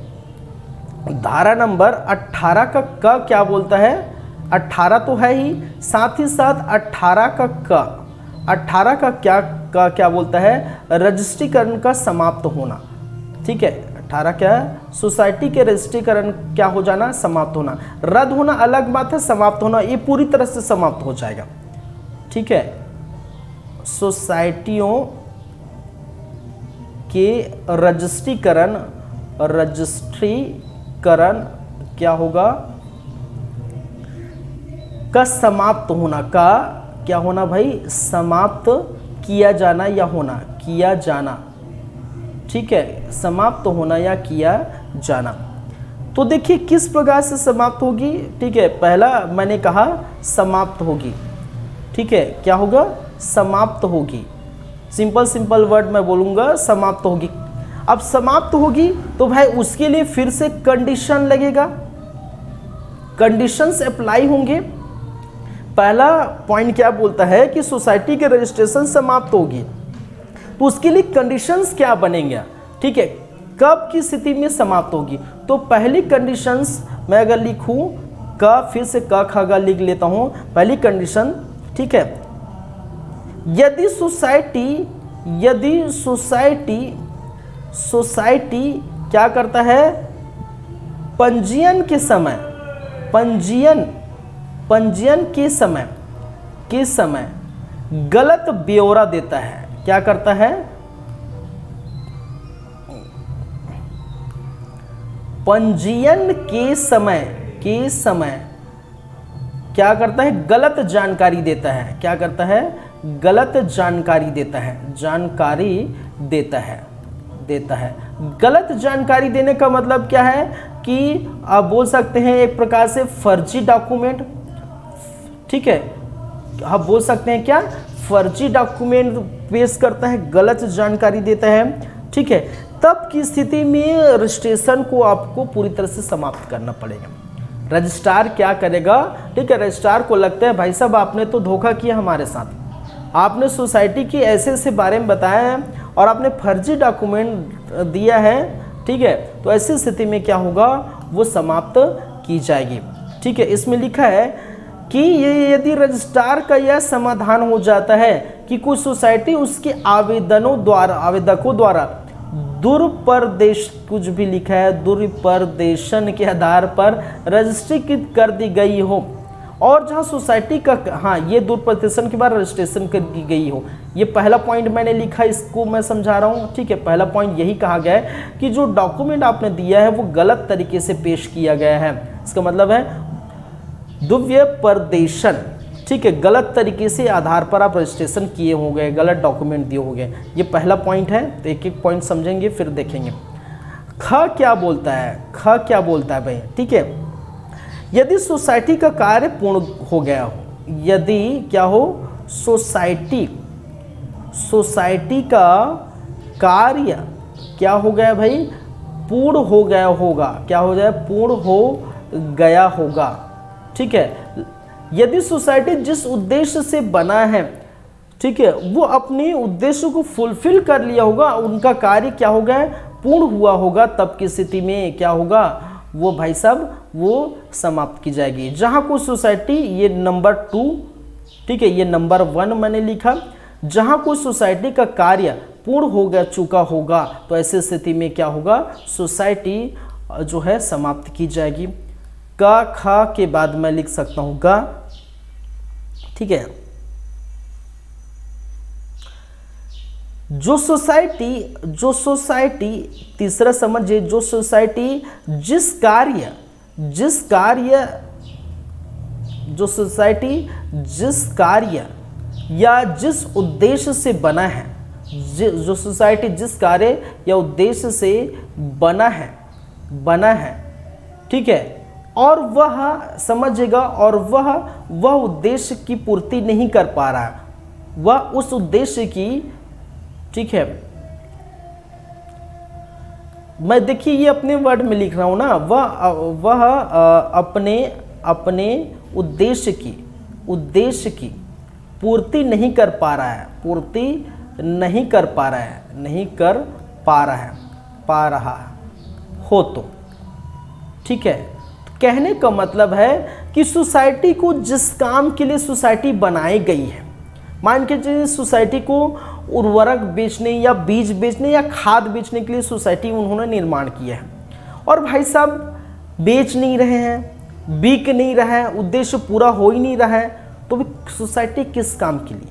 Speaker 1: धारा नंबर 18 का क्या बोलता है, 18 तो है ही, साथ ही साथ 18 का क्या बोलता है, रजिस्ट्रीकरण का समाप्त होना। ठीक है, 18 क्या है, सोसाइटी के रजिस्ट्रीकरण क्या हो जाना, समाप्त होना। रद्द होना अलग बात है, समाप्त होना ये पूरी तरह से समाप्त हो जाएगा। ठीक है, सोसाइटियों के रजिस्ट्रीकरण क्या होगा, का समाप्त होना, का क्या होना भाई, समाप्त किया जाना या होना, किया जाना, ठीक है, समाप्त होना या किया जाना। तो देखिए किस प्रकार से समाप्त होगी, ठीक है, पहला मैंने कहा समाप्त होगी, ठीक है, क्या होगा, समाप्त होगी, सिंपल वर्ड मैं बोलूँगा, समाप्त होगी। अब समाप्त होगी तो भाई उसके लिए फिर से कंडीशन लगेगा, कंडीशंस अप्लाई होंगे। पहला पॉइंट क्या बोलता है कि सोसाइटी के रजिस्ट्रेशन समाप्त होगी, तो उसके लिए कंडीशंस क्या बनेंगे, ठीक है, कब की स्थिति में समाप्त होगी। तो पहली कंडीशंस मैं अगर लिखूं का, फिर से का खागा लिख लेता हूं, पहली कंडीशन, ठीक है, यदि सोसाइटी क्या करता है, पंजीयन के समय गलत ब्यौरा देता है, क्या करता है, पंजीयन के समय क्या करता है, गलत जानकारी देता है, क्या करता है, गलत जानकारी देता है। गलत जानकारी देने का मतलब क्या है कि आप बोल सकते हैं एक प्रकार से फर्जी डॉक्यूमेंट, ठीक है, आप बोल सकते हैं क्या, फर्जी डॉक्यूमेंट पेश करता है, गलत जानकारी देता है, ठीक है। तब की स्थिति में रजिस्ट्रेशन को आपको पूरी तरह से समाप्त करना पड़ेगा। रजिस्ट्रार क्या करेगा, ठीक है, रजिस्ट्रार को लगता है भाई साहब आपने तो धोखा किया हमारे साथ, आपने सोसाइटी की ऐसे बारे में बताया है और आपने फर्जी डॉक्यूमेंट दिया है, ठीक है, तो ऐसी स्थिति में क्या होगा, वो समाप्त की जाएगी, ठीक है। इसमें लिखा है कि ये यदि रजिस्ट्रार का यह समाधान हो जाता है कि कुछ सोसाइटी उसके आवेदकों द्वारा दुर्प्रदेश, कुछ भी लिखा है, दुर्प्रदेशन के आधार पर रजिस्ट्रीकृत कर दी गई हो, और जहां सोसाइटी का, हाँ, ये दुर्प्रदेशन के बाद रजिस्ट्रेशन कर दी गई हो, ये पहला पॉइंट मैंने लिखा, इसको मैं समझा रहा हूँ, ठीक है। पहला पॉइंट यही कहा गया है कि जो डॉक्यूमेंट आपने दिया है वो गलत तरीके से पेश किया गया है, इसका मतलब है दुर्व्यप्रदेशन, ठीक है, गलत तरीके से आधार पर आप रजिस्ट्रेशन किए हो गए, गलत डॉक्यूमेंट दिए हो गए, ये पहला पॉइंट है। तो एक एक पॉइंट समझेंगे फिर देखेंगे। ख क्या बोलता है भाई, ठीक है, यदि सोसाइटी का कार्य पूर्ण हो गया हो, यदि क्या हो, सोसाइटी का कार्य क्या हो गया भाई, पूर्ण हो गया होगा, क्या हो जाए, पूर्ण हो गया होगा, ठीक है। यदि सोसाइटी जिस उद्देश्य से बना है, ठीक है, वो अपने उद्देश्य को फुलफिल कर लिया होगा, उनका कार्य क्या हो गया, पूर्ण हुआ होगा, तब की स्थिति में क्या होगा, वो भाई साहब वो समाप्त की जाएगी। जहां कोई सोसाइटी, ये नंबर 2, ठीक है, ये नंबर 1 मैंने लिखा, जहां कोई सोसाइटी का कार्य पूर्ण हो गया चुका होगा, तो ऐसी स्थिति में क्या होगा, सोसाइटी जो है समाप्त की जाएगी। का खा के बाद मैं लिख सकता हूं गा, ठीक है। जो सोसाइटी तीसरा समझिए, जो सोसाइटी जिस कार्य या जिस उद्देश्य से बना है, जो सोसाइटी जिस कार्य या उद्देश्य से बना है, ठीक है, और वह समझेगा, और वह उद्देश्य की पूर्ति नहीं कर पा रहा है, वह उस उद्देश्य की, ठीक है, मैं देखिए ये अपने वर्ड में लिख रहा हूं ना, वह अपने उद्देश्य की पूर्ति नहीं कर पा रहा है, हो तो, ठीक है। कहने का मतलब है कि सोसाइटी को जिस काम के लिए सोसाइटी बनाई गई है, मान के चलिए सोसाइटी को उर्वरक बेचने या बीज बेचने या खाद बेचने के लिए सोसाइटी उन्होंने निर्माण किया है, और भाई साहब बेच नहीं रहे हैं, बिक नहीं रहा है, उद्देश्य पूरा हो ही नहीं रहा है, तो भी सोसाइटी किस काम के लिए,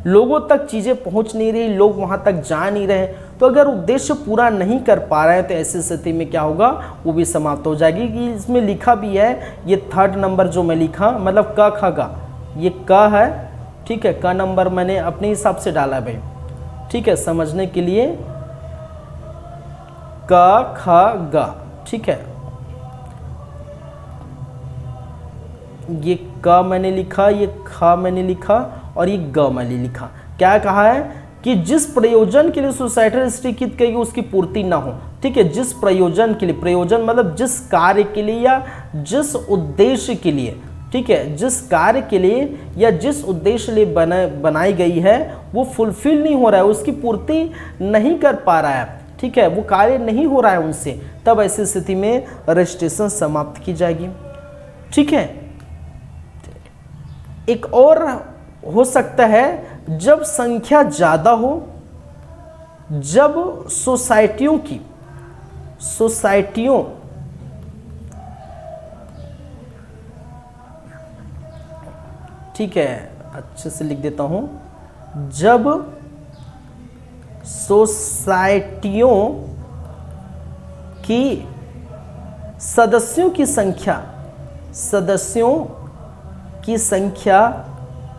Speaker 1: लोगों तक चीज़ें पहुंच नहीं रही, लोग वहां तक जा नहीं रहे, तो अगर उद्देश्य पूरा नहीं कर पा रहा है तो ऐसी स्थिति में क्या होगा, वो भी समाप्त हो जाएगी। कि इसमें लिखा भी है, ये 3rd नंबर जो मैं लिखा, मतलब क ख ग, ये क है, ठीक है, क नंबर मैंने अपने हिसाब से डाला भाई, ठीक है, समझने के लिए, क ख ग, ठीक है, ये क मैंने लिखा, ये ख मैंने लिखा और ये ग मैंने लिखा। क्या कहा है कि जिस प्रयोजन के लिए सोसाइटी रजिस्ट्री की गई उसकी पूर्ति ना हो, ठीक है, जिस प्रयोजन के लिए, प्रयोजन मतलब जिस कार्य के लिए या जिस उद्देश्य के लिए, ठीक है, जिस कार्य के लिए या जिस उद्देश्य लिए बनाई गई है वो फुलफिल नहीं हो रहा है, उसकी पूर्ति नहीं कर पा रहा है, ठीक है, वो कार्य नहीं हो रहा है उनसे, तब ऐसी स्थिति में रजिस्ट्रेशन समाप्त की जाएगी। ठीक है, एक और हो सकता है जब संख्या ज़्यादा हो, जब सोसाइटियों, ठीक है, अच्छे से लिख देता हूं, जब सोसाइटियों की सदस्यों की संख्या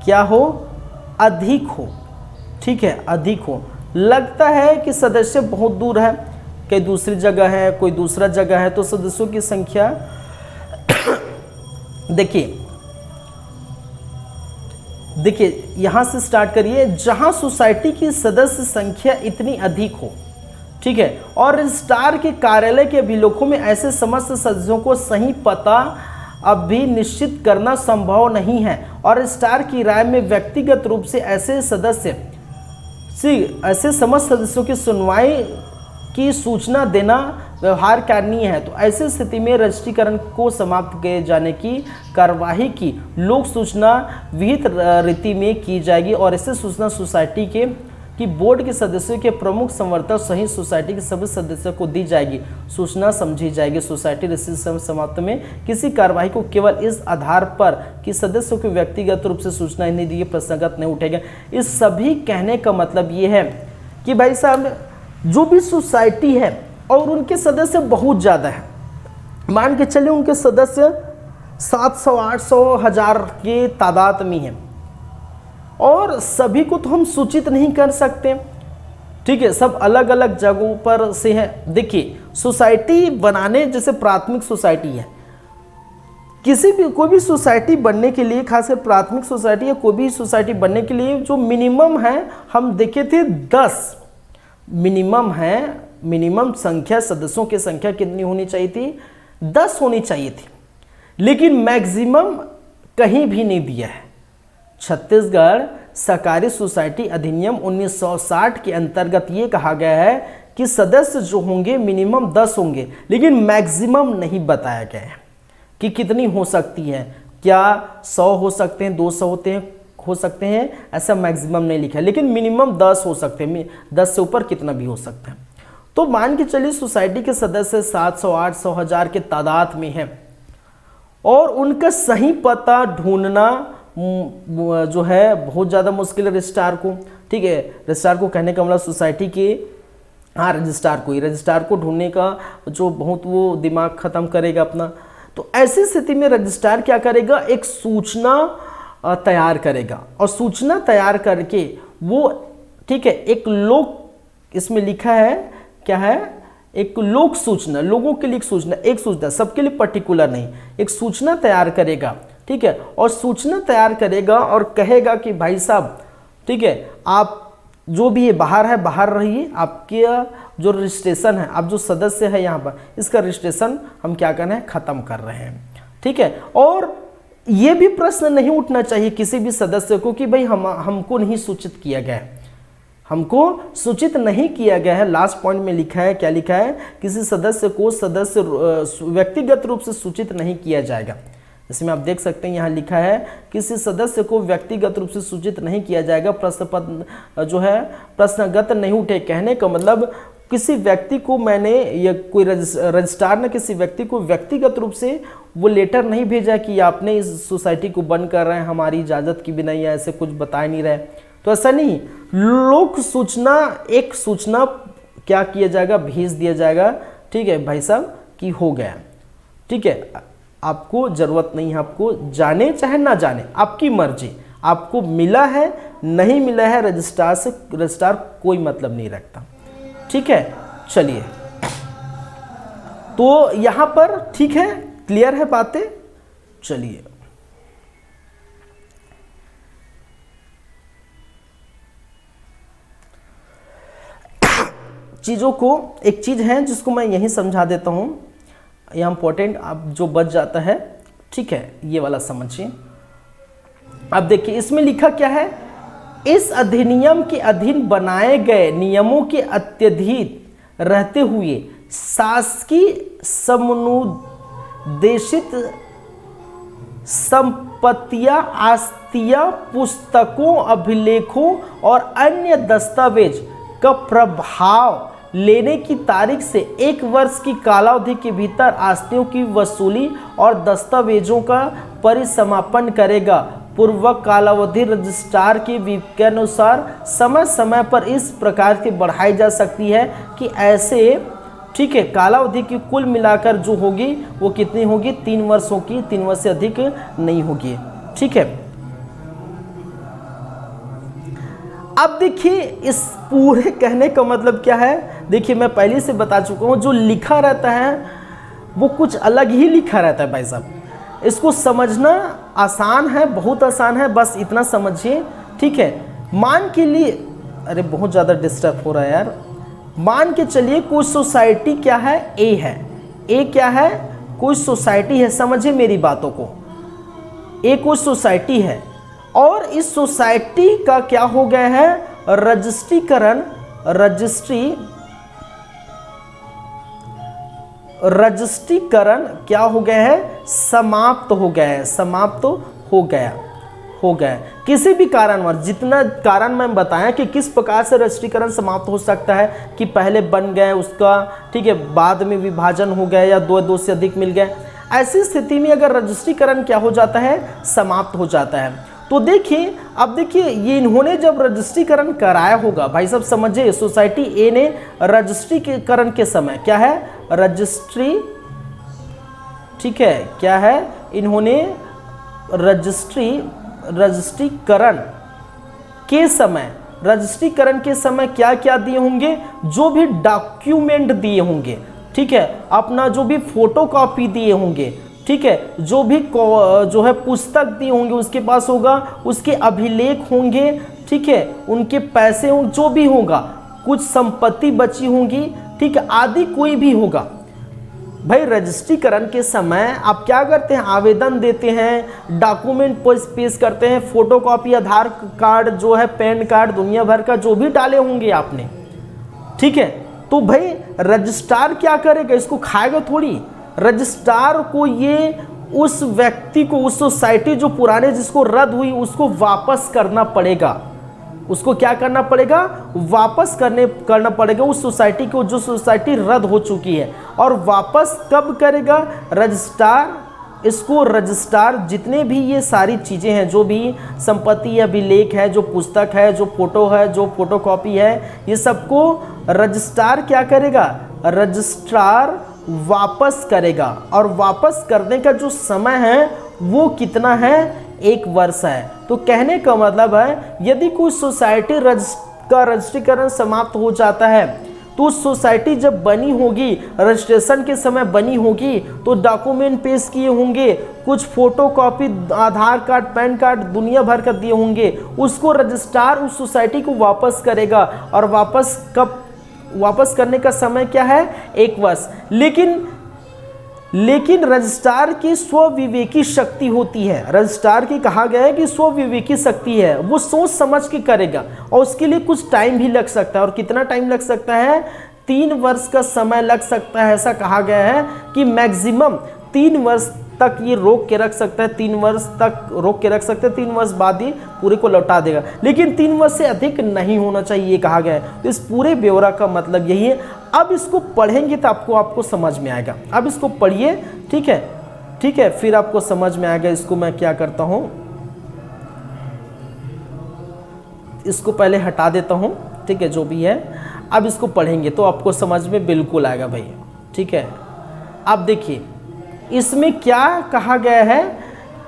Speaker 1: क्या हो, अधिक हो, ठीक है, अधिक हो, लगता है कि सदस्य बहुत दूर है, कहीं दूसरी जगह है, कोई दूसरा जगह है, तो सदस्यों की संख्या देखिए यहां से स्टार्ट करिए, जहां सोसाइटी की सदस्य संख्या इतनी अधिक हो, ठीक है, और रजिस्ट्रार के कार्यालय के अभिलेखों में ऐसे समस्त सदस्यों को सही पता अब भी निश्चित करना संभव नहीं है, और रजिस्ट्रार की राय में व्यक्तिगत रूप से ऐसे समस्त सदस्यों की सुनवाई की सूचना देना व्यवहार कारणीय है। तो ऐसी स्थिति में रजिस्ट्रीकरण को समाप्त किए जाने की कार्यवाही की लोक सूचना विहित रीति में की जाएगी, और ऐसे सूचना सोसाइटी की बोर्ड के सदस्यों के प्रमुख संवर्तक सहित सोसाइटी के सभी सदस्यों को दी जाएगी। सूचना समझी जाएगी। सोसाइटी रजिस्ट्रेशन समाप्त में किसी कार्यवाही को केवल इस आधार पर कि सदस्यों को व्यक्तिगत रूप से सूचना नहीं दी, प्रसंगत नहीं उठेगा। इस सभी कहने का मतलब ये है कि भाई साहब जो भी सोसाइटी है और उनके सदस्य बहुत ज़्यादा है, मान के चलिए उनके सदस्य 700, 800, 1000 के तादाद में हैं, और सभी को तो हम सूचित नहीं कर सकते, ठीक है, सब अलग अलग जगहों पर से है। देखिए सोसाइटी बनाने, जैसे प्राथमिक सोसाइटी है, कोई भी सोसाइटी बनने के लिए, खासकर प्राथमिक सोसाइटी या कोई भी सोसाइटी बनने के लिए जो मिनिमम है, हम देखे थे 10 मिनिमम है। मिनिमम संख्या, सदस्यों की संख्या कितनी होनी चाहिए थी? 10 होनी चाहिए थी, लेकिन मैक्सिमम कहीं भी नहीं दिया है। छत्तीसगढ़ सहकारी सोसाइटी अधिनियम 1960 के अंतर्गत ये कहा गया है कि सदस्य जो होंगे मिनिमम 10 होंगे, लेकिन मैक्सिमम नहीं बताया गया है कि कितनी हो सकती है। क्या 100 हो सकते हैं, 200 हो सकते हैं, ऐसा मैक्सिमम नहीं लिखा है, लेकिन मिनिमम 10 हो सकते हैं। 10 से ऊपर कितना भी हो सकता है। तो मान के चलिए सोसाइटी के सदस्य 700, 800, 1000 के तादाद में हैं, और उनका सही पता ढूंढना जो है बहुत ज़्यादा मुश्किल है रजिस्ट्रार को, ठीक है। रजिस्ट्रार को कहने का मतलब सोसाइटी के रजिस्ट्रार को ढूंढने का जो बहुत वो दिमाग ख़त्म करेगा अपना। तो ऐसी स्थिति में रजिस्ट्रार क्या करेगा? एक सूचना तैयार करेगा, और सूचना तैयार करके वो, ठीक है, एक लोक, इसमें लिखा है क्या है, एक लोक सूचना, लोगों के लिए एक सूचना, सबके लिए पर्टिकुलर नहीं, एक सूचना तैयार करेगा, ठीक है। और सूचना तैयार करेगा और कहेगा कि भाई साहब, ठीक है, आप जो भी है बाहर रहिए, आपके जो रजिस्ट्रेशन है, आप जो सदस्य है यहाँ पर, इसका रजिस्ट्रेशन हम क्या कर रहे हैं, ख़त्म कर रहे हैं, ठीक है। और ये भी प्रश्न नहीं उठना चाहिए किसी भी सदस्य को कि भाई हमको नहीं सूचित किया गया है, हमको सूचित नहीं किया गया है। लास्ट पॉइंट में लिखा है, क्या लिखा है? किसी सदस्य को व्यक्तिगत रूप से सूचित नहीं किया जाएगा। इसमें आप देख सकते हैं यहाँ लिखा है, किसी सदस्य को व्यक्तिगत रूप से सूचित नहीं किया जाएगा। प्रश्न पत्र जो है प्रश्नगत नहीं उठे, कहने का मतलब किसी व्यक्ति को मैंने, या कोई रजिस्ट्रार ने किसी व्यक्ति को व्यक्तिगत रूप से वो लेटर नहीं भेजा कि आपने इस सोसाइटी को बंद कर रहे हैं हमारी इजाज़त की बिना, या ऐसे कुछ बता नहीं रहे। तो ऐसा नहीं, लोक सूचना एक सूचना क्या किया जाएगा, भेज दिया जाएगा। ठीक है भाई साहब कि हो गया। ठीक है, आपको ज़रूरत नहीं है, आपको जाने चाहे ना जाने, आपकी मर्जी। आपको मिला है नहीं मिला है, रजिस्ट्रार से रजिस्ट्रार कोई मतलब नहीं रखता। ठीक है, चलिए तो यहाँ पर ठीक है, क्लियर है बातें। चलिए चीज़ों को, एक चीज़ है जिसको मैं यहीं समझा देता हूँ, यह इम्पोर्टेंट अब जो बच जाता है। ठीक है, ये वाला समझिए। अब देखिए इसमें लिखा क्या है, इस अधिनियम के अधीन बनाए गए नियमों के अत्यधिक रहते हुए शासकीय समनुदेशित संपत्तियां, आस्तियां, पुस्तकों, अभिलेखों और अन्य दस्तावेज का प्रभाव लेने की तारीख से 1 वर्ष की कालावधि के भीतर आस्तियों की वसूली और दस्तावेजों का परिसमापन करेगा। पूर्वक कालावधि रजिस्ट्रार के विवेक के अनुसार समय समय पर इस प्रकार की बढ़ाई जा सकती है कि ऐसे, ठीक है, कालावधि की कुल मिलाकर जो होगी वो कितनी होगी, 3 वर्ष होगी, 3 वर्ष से अधिक नहीं होगी। ठीक है, अब देखिए इस पूरे कहने का मतलब क्या है। देखिए मैं पहले से बता चुका हूँ, जो लिखा रहता है वो कुछ अलग ही लिखा रहता है भाई साहब। इसको समझना आसान है, बहुत आसान है, बस इतना समझिए। ठीक है, मान के लिए, अरे बहुत ज़्यादा डिस्टर्ब हो रहा है यार। मान के चलिए कोई सोसाइटी क्या है, ए है। ए क्या है, कोई सोसाइटी है, समझिए मेरी बातों को। ए कोई सोसाइटी है और इस सोसाइटी का क्या हो गया है, रजिस्ट्रीकरण, रजिस्ट्रीकरण क्या हो गया है, समाप्त हो गया है, समाप्त हो गया किसी भी कारणवश। जितना कारण मैं बताया कि किस प्रकार से रजिस्ट्रीकरण समाप्त हो सकता है, कि पहले बन गए उसका, ठीक है, बाद में विभाजन हो गया या 2 से अधिक मिल गए, ऐसी स्थिति में अगर रजिस्ट्रीकरण क्या हो जाता है, समाप्त हो जाता है। तो देखिए, अब देखिए ये इन्होंने जब रजिस्ट्रीकरण कराया होगा, भाई साहब समझिए, सोसाइटी ए ने रजिस्ट्रीकरण के समय क्या है, रजिस्ट्री, ठीक है, क्या है, इन्होंने रजिस्ट्रीकरण के समय क्या क्या दिए होंगे, जो भी डॉक्यूमेंट दिए होंगे, ठीक है, अपना जो भी फोटोकॉपी दिए होंगे, ठीक है, जो भी जो है पुस्तक दिए होंगे उसके पास होगा, उसके अभिलेख होंगे, ठीक है, उनके पैसे होंगे, जो भी होगा, कुछ संपत्ति बची होंगी, ठीक है, आदि कोई भी होगा। भाई रजिस्ट्रीकरण के समय आप क्या करते हैं, आवेदन देते हैं, डॉक्यूमेंट पेश करते हैं, फोटोकॉपी, आधार कार्ड जो है, पैन कार्ड, दुनिया भर का जो भी डाले होंगे आपने, ठीक है। तो भाई रजिस्ट्रार क्या करेगा, इसको खाएगा थोड़ी। रजिस्ट्रार को ये उस व्यक्ति को, उस सोसाइटी जो पुराने जिसको रद्द हुई उसको वापस करना पड़ेगा। उसको क्या करना पड़ेगा, वापस करना पड़ेगा उस सोसाइटी को, जो सोसाइटी रद्द हो चुकी है। और वापस कब करेगा रजिस्ट्रार, इसको रजिस्ट्रार जितने भी ये सारी चीज़ें हैं, जो भी संपत्ति, अभिलेख है, जो पुस्तक है, जो फोटो है, जो फोटोकॉपी है, ये सबको रजिस्ट्रार क्या करेगा, रजिस्ट्रार वापस करेगा। और वापस करने का जो समय है वो कितना है, 1 वर्ष है। तो कहने का मतलब है, यदि कोई सोसाइटी का रजिस्ट्रीकरण समाप्त हो जाता है, तो उस सोसाइटी जब बनी होगी, रजिस्ट्रेशन के समय बनी होगी, तो डॉक्यूमेंट पेश किए होंगे, कुछ फोटोकॉपी, आधार कार्ड, पैन कार्ड दुनिया भर का दिए होंगे, उसको रजिस्ट्रार उस सोसाइटी को वापस करेगा। और वापस करने का समय क्या है, 1 वर्ष। लेकिन रजिस्ट्रार की स्वविवेकी शक्ति होती है। रजिस्ट्रार की कहा गया है कि स्वविवेकी शक्ति है, वो सोच समझ के करेगा, और उसके लिए कुछ टाइम भी लग सकता है। और कितना टाइम लग सकता है, 3 वर्ष का समय लग सकता है। ऐसा कहा गया है कि मैक्सिमम 3 वर्ष तक ये रोक के रख सकता है, 3 वर्ष तक रोक के रख सकते हैं, 3 वर्ष बाद ही पूरे को लौटा देगा। लेकिन 3 वर्ष से अधिक नहीं होना चाहिए, ये कहा गया है। तो इस पूरे ब्यौरा का मतलब यही है। अब इसको पढ़ेंगे तो आपको समझ में आएगा। अब इसको पढ़िए, ठीक है, ठीक है, फिर आपको समझ में आएगा। इसको मैं क्या करता हूँ, इसको पहले हटा देता हूँ, ठीक है, जो भी है। अब इसको पढ़ेंगे तो आपको समझ में बिल्कुल आएगा भाई। ठीक है, अब देखिए इसमें क्या कहा गया है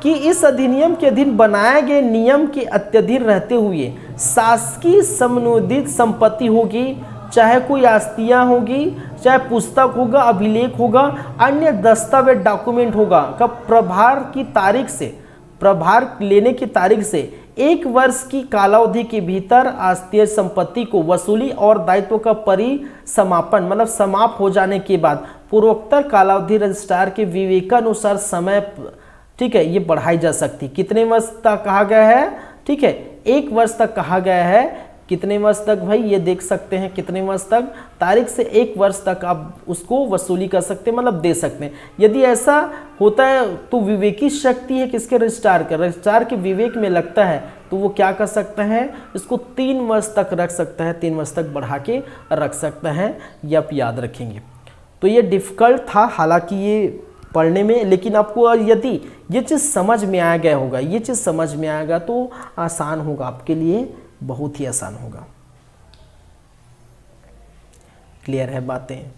Speaker 1: कि इस अधिनियम के अधीन बनाए गए नियम के अत्यधीन रहते हुए शासकीय समनुदित संपत्ति होगी, चाहे कोई आस्तियाँ होगी, चाहे पुस्तक होगा, अभिलेख होगा, अन्य दस्तावेज डॉक्यूमेंट होगा का प्रभार लेने की तारीख से 1 वर्ष की कालावधि के भीतर आस्तीय संपत्ति को वसूली और दायित्व का परिसमापन मतलब समाप्त हो जाने के बाद पूर्वोत्तर कालावधि रजिस्ट्रार के विवेकानुसार समय, ठीक है, ये बढ़ाई जा सकती। कितने वर्ष तक कहा गया है? ठीक है, 1 वर्ष तक कहा गया है। कितने वर्ष तक भाई? ये देख सकते हैं कितने वर्ष तक, तारीख से 1 वर्ष तक आप उसको वसूली कर सकते हैं, मतलब दे सकते हैं। यदि ऐसा होता है तो विवेकी शक्ति है किसके? रजिस्ट्रार के विवेक में लगता है तो वो क्या कर सकता है? इसको 3 वर्ष तक रख सकता है, 3 वर्ष तक बढ़ा के रख सकता है। ये आप याद रखेंगे। तो ये डिफ़िकल्ट था हालांकि ये पढ़ने में, लेकिन आपको यदि ये चीज़ समझ में आ गया होगा, ये चीज़ समझ में आएगा तो आसान होगा आपके लिए, बहुत ही आसान होगा। क्लियर है बातें?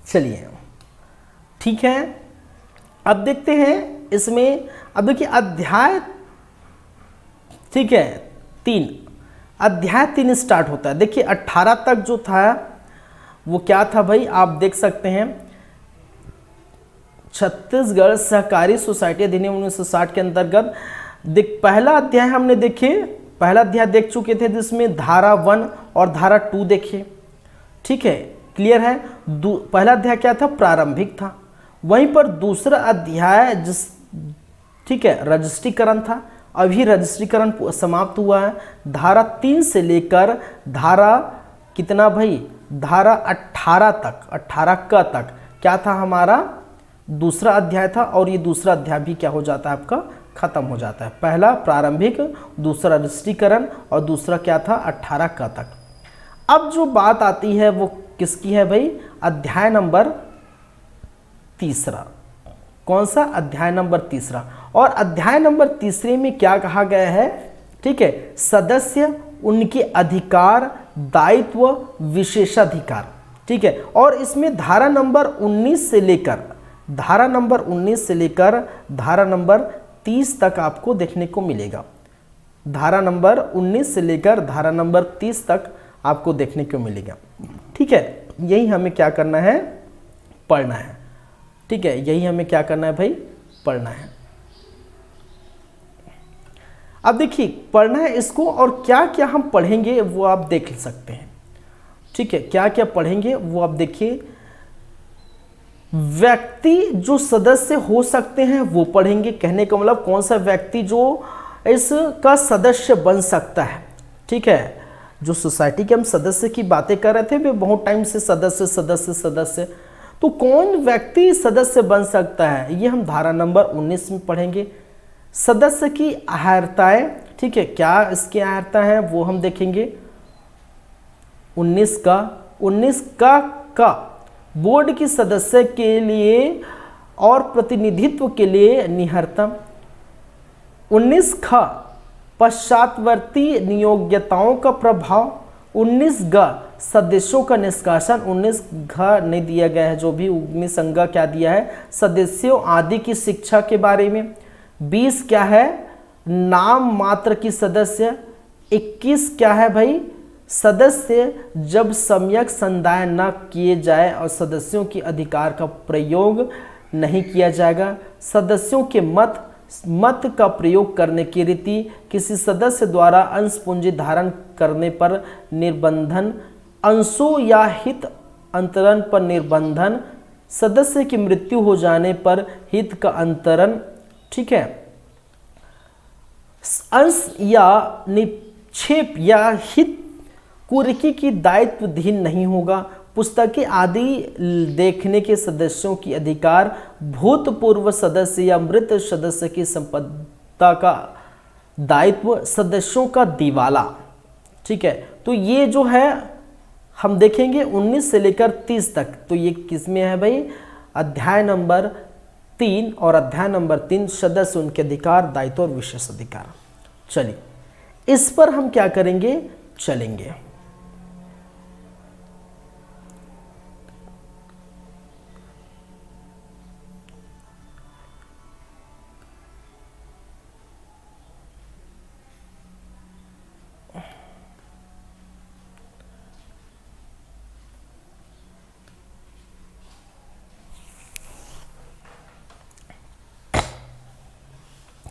Speaker 1: चलिए ठीक है, अब देखते हैं इसमें। अब देखिए अध्याय, ठीक है, 3, अध्याय 3 स्टार्ट होता है। देखिए 18 तक जो था वो क्या था भाई? आप देख सकते हैं छत्तीसगढ़ सहकारी सोसाइटी अधिनियम 1960 के अंतर्गत पहला अध्याय हमने पहला अध्याय देख चुके थे जिसमें धारा 1 और धारा 2 देखे। ठीक है, क्लियर है? पहला अध्याय क्या था? प्रारंभिक था। वहीं पर दूसरा अध्याय ठीक है, रजिस्ट्रीकरण था। अभी रजिस्ट्रीकरण समाप्त हुआ है। धारा 3 से लेकर धारा कितना भाई? धारा 18 तक, 18 का तक क्या था? हमारा दूसरा अध्याय था। और ये दूसरा अध्याय भी क्या हो जाता है आपका? खत्म हो जाता है। पहला प्रारंभिक, दूसरा रजिस्ट्रीकरण और दूसरा क्या था? 18 का तक। अब जो बात आती है वो किसकी है भाई? अध्याय नंबर 3। कौन सा? अध्याय नंबर 3। और अध्याय नंबर 3 में क्या कहा गया है? ठीक है, सदस्य, उनके अधिकार, दायित्व, विशेषाधिकार। ठीक है, और इसमें धारा नंबर 19 से लेकर धारा नंबर 30 तक आपको देखने को मिलेगा। धारा नंबर 19 से लेकर धारा नंबर 30 तक आपको देखने को मिलेगा। ठीक है, यही हमें क्या करना है? पढ़ना है। ठीक है, यही हमें क्या करना है भाई? पढ़ना है। अब देखिए पढ़ना है इसको, और क्या क्या हम पढ़ेंगे वो आप देख सकते हैं। ठीक है, क्या क्या पढ़ेंगे वो आप देखिए। व्यक्ति जो सदस्य हो सकते हैं वो पढ़ेंगे। कहने का मतलब कौन सा व्यक्ति जो इसका सदस्य बन सकता है। ठीक है, जो सोसाइटी के हम सदस्य की बातें कर रहे थे वे बहुत टाइम से सदस्य, तो कौन व्यक्ति सदस्य बन सकता है ये हम धारा नंबर 19 में पढ़ेंगे। सदस्य की अहर्ताएं, ठीक है, क्या इसकी अहर्ता है वो हम देखेंगे। 19 का बोर्ड की सदस्य के लिए और प्रतिनिधित्व के लिए निहर्तम। 19 ख पश्चातवर्ती नियोग्यताओं का प्रभाव। 19 ग सदस्यों का निष्कासन। 19 घ नहीं दिया गया है, जो भी 19 अंगा क्या दिया है? सदस्यों आदि की शिक्षा के बारे में। 20 क्या है? नाम मात्र की सदस्य। 21 क्या है भाई? सदस्य जब सम्यक संदाय न किए जाए और सदस्यों के अधिकार का प्रयोग नहीं किया जाएगा। सदस्यों के मत का प्रयोग करने की रीति। किसी सदस्य द्वारा अंश पूंजी धारण करने पर निर्बंधन। अंशों या हित अंतरण पर निर्बंधन। सदस्य की मृत्यु हो जाने पर हित का अंतरण। ठीक है, अंश या निक्षेप या हित कुर्की की दायित्वधीन नहीं होगा। पुस्तकें आदि देखने के सदस्यों की अधिकार, भूतपूर्व सदस्य या मृत सदस्य की संपदा का दायित्व, सदस्यों का दिवाला। ठीक है, तो ये जो है हम देखेंगे 19 से लेकर 30 तक। तो ये किस में है भाई? अध्याय नंबर 3 और अध्याय नंबर 3 सदस्य, उनके अधिकार, दायित्व और विशेष अधिकार। चलिए इस पर हम क्या करेंगे, चलेंगे।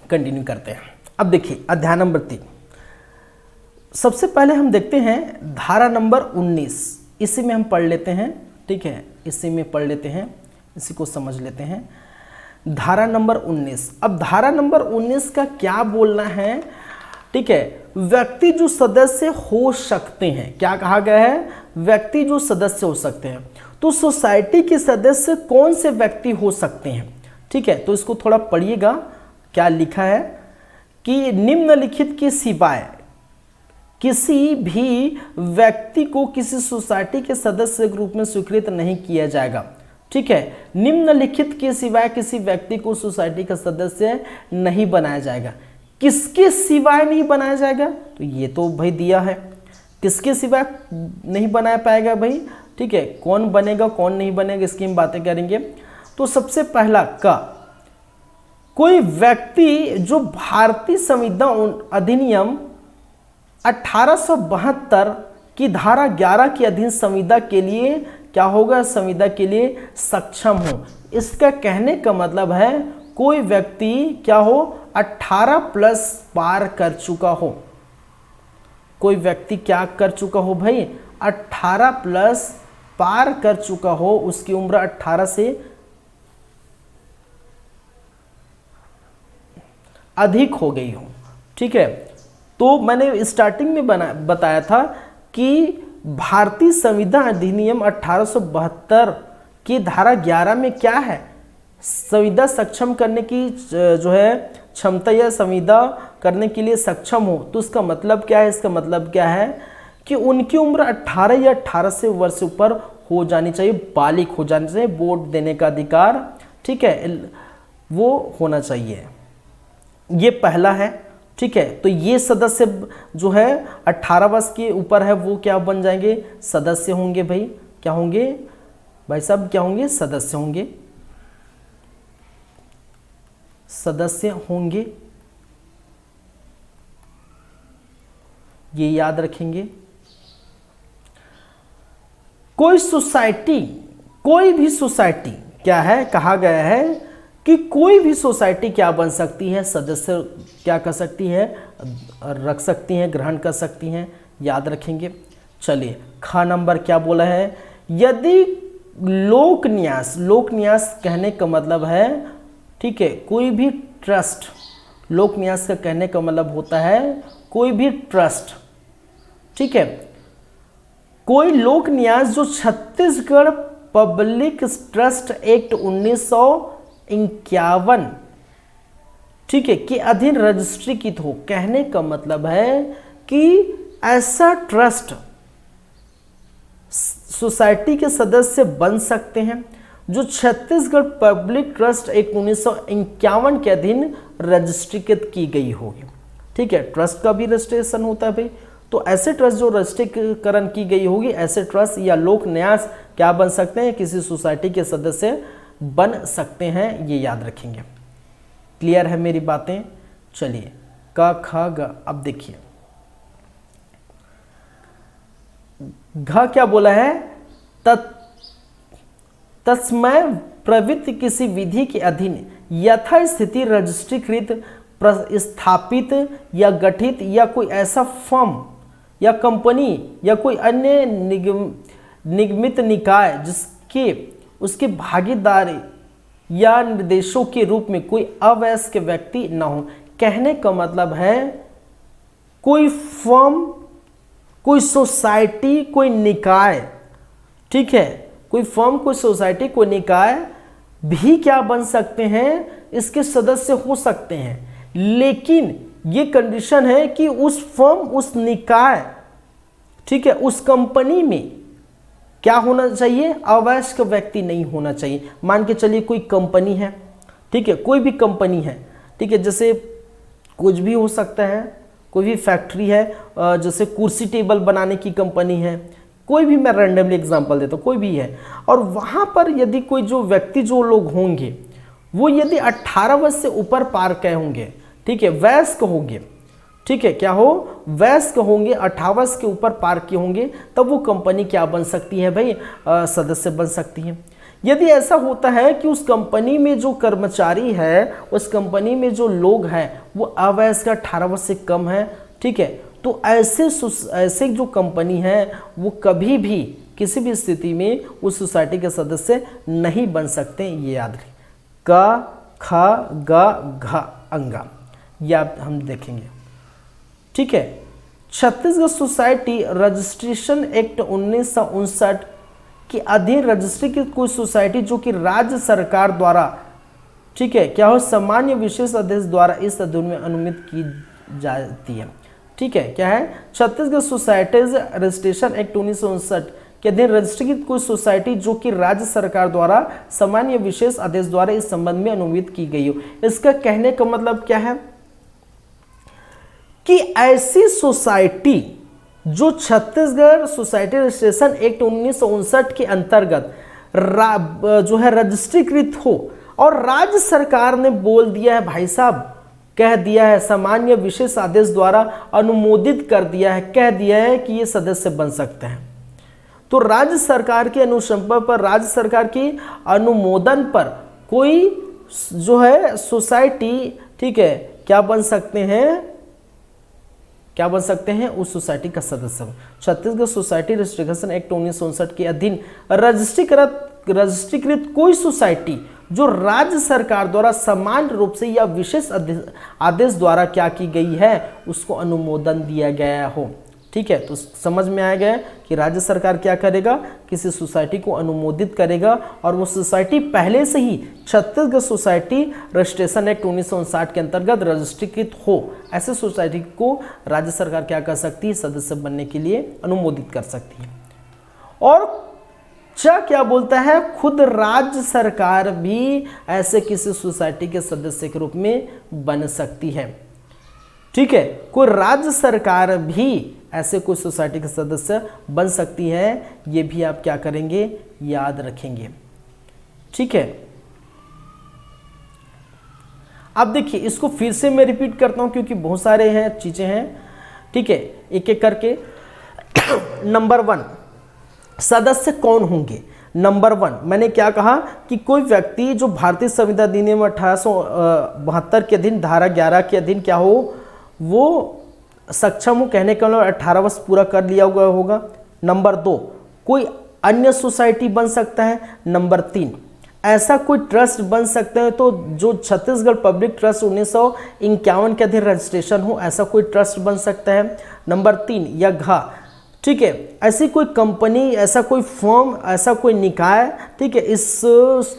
Speaker 1: कंटिन्यू करते हैं। अब देखिए अध्याय नंबर 3, सबसे पहले हम देखते हैं धारा नंबर 19, इसी में हम पढ़ लेते हैं। ठीक है, इसी में पढ़ लेते हैं, इसी को समझ लेते हैं। धारा नंबर 19, अब धारा नंबर 19 का क्या बोलना है? ठीक है, व्यक्ति जो सदस्य हो सकते हैं, क्या कहा गया है? व्यक्ति जो सदस्य हो सकते हैं। तो सोसाइटी के सदस्य कौन से व्यक्ति हो सकते हैं? ठीक है, तो इसको थोड़ा पढ़िएगा, क्या लिखा है कि निम्नलिखित के सिवाय किसी भी व्यक्ति को किसी सोसाइटी के सदस्य के रूप में स्वीकृत नहीं किया जाएगा। ठीक है, निम्नलिखित के सिवाय किसी व्यक्ति को सोसाइटी का सदस्य नहीं बनाया जाएगा। किसके सिवाय नहीं बनाया जाएगा? तो ये तो भाई दिया है, किसके सिवाय नहीं बनाया पाएगा भाई? ठीक है, कौन बनेगा कौन नहीं बनेगा, इसकी हम बातें करेंगे। तो सबसे पहला का, कोई व्यक्ति जो भारतीय संविधान अधिनियम 1872 की धारा 11 के अधीन संविदा के लिए क्या होगा? संविदा के लिए सक्षम हो। इसका कहने का मतलब है कोई व्यक्ति क्या हो? 18+ पार कर चुका हो। कोई व्यक्ति क्या कर चुका हो भाई? 18+ पार कर चुका हो, उसकी उम्र 18 से अधिक हो गई हो। ठीक है, तो मैंने स्टार्टिंग में बताया था कि भारतीय संविधान अधिनियम 1872 की धारा 11 में क्या है? संविदा सक्षम करने की जो है क्षमता या संविदा करने के लिए सक्षम हो। तो इसका मतलब क्या है? इसका मतलब क्या है कि उनकी उम्र 18 या 18 से वर्ष ऊपर हो जानी चाहिए, बालिग हो जानी चाहिए, वोट देने का अधिकार, ठीक है, वो होना चाहिए। ये पहला है। ठीक है, तो ये सदस्य जो है 18 वर्ष के ऊपर है, वो क्या बन जाएंगे? सदस्य होंगे भाई। क्या होंगे भाई साहब? क्या होंगे? सदस्य होंगे, सदस्य होंगे, ये याद रखेंगे। कोई सोसाइटी, कोई भी सोसाइटी क्या है? कहा गया है कि कोई भी सोसाइटी क्या बन सकती है? सदस्य क्या कर सकती है? रख सकती हैं, ग्रहण कर सकती हैं, याद रखेंगे। चलिए ख नंबर क्या बोला है? यदि लोक न्यास, लोक न्यास कहने का मतलब है, ठीक है, कोई भी ट्रस्ट, लोक न्यास का कहने का मतलब होता है कोई भी ट्रस्ट। ठीक है, कोई लोक न्यास जो छत्तीसगढ़ पब्लिक ट्रस्ट एक्ट 1951, ठीक है, के अधीन रजिस्ट्रीकृत हो। कहने का मतलब है कि ऐसा ट्रस्ट सोसाइटी के सदस्य बन सकते हैं जो छत्तीसगढ़ पब्लिक ट्रस्ट एक्ट 1951 के अधीन रजिस्ट्रीकृत की गई होगी। ठीक है, ट्रस्ट का भी रजिस्ट्रेशन होता है भाई। तो ऐसे ट्रस्ट जो रजिस्ट्रीकरण की गई होगी, ऐसे ट्रस्ट या लोक न्यास क्या बन सकते हैं? किसी सोसाइटी के सदस्य बन सकते हैं, ये याद रखेंगे। क्लियर है मेरी बातें? चलिए क ख ग, अब देखिए घ क्या बोला है? तत्समय प्रवृत्ति किसी विधि के अधीन यथास्थिति रजिस्ट्रीकृत, स्थापित या गठित या कोई ऐसा फर्म या कंपनी या कोई अन्य निगमित निकाय जिसके उसके भागीदारी या निर्देशों के रूप में कोई अवयस्क व्यक्ति न हो। कहने का मतलब है कोई फर्म, कोई सोसाइटी, कोई निकाय ठीक है, कोई फर्म, कोई सोसाइटी, कोई निकाय भी क्या बन सकते हैं, इसके सदस्य हो सकते हैं, लेकिन ये कंडीशन है कि उस फर्म, उस निकाय, ठीक है, उस कंपनी में क्या होना चाहिए, अवयस्क व्यक्ति नहीं होना चाहिए। मान के चलिए कोई कंपनी है, ठीक है, कोई भी कंपनी है, ठीक है, जैसे कुछ भी हो सकता है, कोई भी फैक्ट्री है, जैसे कुर्सी टेबल बनाने की कंपनी है, कोई भी, मैं रैंडमली एग्जांपल देता हूँ, कोई भी है, और वहाँ पर यदि कोई जो व्यक्ति, जो लोग होंगे, वो यदि 18 वर्ष से ऊपर पार के होंगे, ठीक है, वयस्क होंगे, ठीक है, क्या हो, वयस्क होंगे, 18 वर्ष के ऊपर पार किए होंगे, तब वो कंपनी क्या बन सकती है भाई, सदस्य बन सकती है। यदि ऐसा होता है कि उस कंपनी में जो कर्मचारी है, उस कंपनी में जो लोग हैं, वो अवयस्क 18 वर्ष से कम है, ठीक है, तो ऐसे जो कंपनी है वो कभी भी किसी भी स्थिति में उस सोसाइटी के सदस्य नहीं बन सकते, ये याद रखें। क, ख, ग, घ, अंगा, ये आप हम देखेंगे, ठीक है। छत्तीसगढ़ सोसाइटी रजिस्ट्रेशन एक्ट 1959 के अधीन रजिस्ट्री की कोई सोसाइटी जो कि राज्य सरकार द्वारा, ठीक है, क्या हो, सामान्य विशेष आदेश द्वारा इस अधीन में अनुमति की जाती है, ठीक है, क्या है, छत्तीसगढ़ सोसाइटीज रजिस्ट्रेशन एक्ट 1959 के अधीन रजिस्ट्री की कोई सोसाइटी जो कि राज्य सरकार द्वारा सामान्य विशेष आदेश द्वारा इस संबंध में अनुमति की गई हो। इसका कहने का मतलब क्या है कि ऐसी सोसाइटी जो छत्तीसगढ़ सोसाइटी रजिस्ट्रेशन एक्ट 1959 के अंतर्गत जो है रजिस्ट्रीकृत हो, और राज्य सरकार ने बोल दिया है, भाई साहब कह दिया है, सामान्य विशेष आदेश द्वारा अनुमोदित कर दिया है, कह दिया है कि ये सदस्य बन सकते हैं, तो राज्य सरकार की अनुशंसा पर, राज्य सरकार की अनुमोदन पर कोई जो है सोसाइटी, ठीक है, क्या बन सकते हैं, क्या बन सकते हैं, उस सोसाइटी का सदस्य। छत्तीसगढ़ सोसाइटी रजिस्ट्रेशन एक्ट 1959 के अधीन रजिस्ट्रीकृत कोई सोसाइटी जो राज्य सरकार द्वारा सामान्य रूप से या विशेष आदेश द्वारा क्या की गई है, उसको अनुमोदन दिया गया हो, ठीक है। तो समझ में आ गया कि राज्य सरकार क्या करेगा, किसी सोसाइटी को अनुमोदित करेगा, और वो सोसाइटी पहले से ही छत्तीसगढ़ सोसाइटी रजिस्ट्रेशन एक्ट 1959 के अंतर्गत रजिस्ट्रीकृत हो, ऐसे सोसाइटी को राज्य सरकार क्या कर सकती है, सदस्य बनने के लिए अनुमोदित कर सकती है। और क्या बोलता है, खुद राज्य सरकार भी ऐसे किसी सोसाइटी के सदस्य के रूप में बन सकती है, ठीक है, कोई राज्य सरकार भी ऐसे कोई सोसाइटी के सदस्य बन सकती है, ये भी आप क्या करेंगे, याद रखेंगे, ठीक है। अब देखिए, इसको फिर से मैं रिपीट करता हूं क्योंकि बहुत सारे हैं चीजें हैं, ठीक है, एक एक करके। नंबर 1, सदस्य कौन होंगे। नंबर 1, मैंने क्या कहा कि कोई व्यक्ति जो भारतीय संविधान अधिनियम 1872 के अधीन धारा 11 के अधीन क्या हो, वो सक्षम हो, कहने का मतलब 18 वर्ष पूरा कर लिया हुआ होगा। नंबर 2, कोई अन्य सोसाइटी बन सकता है। नंबर 3, ऐसा कोई ट्रस्ट बन सकते हैं तो जो छत्तीसगढ़ पब्लिक ट्रस्ट 1951 के अधीन रजिस्ट्रेशन हो, ऐसा कोई ट्रस्ट बन सकता है। नंबर 3 या घ, ठीक है, ऐसी कोई कंपनी, ऐसा कोई फर्म, ऐसा कोई निकाय, ठीक है, इस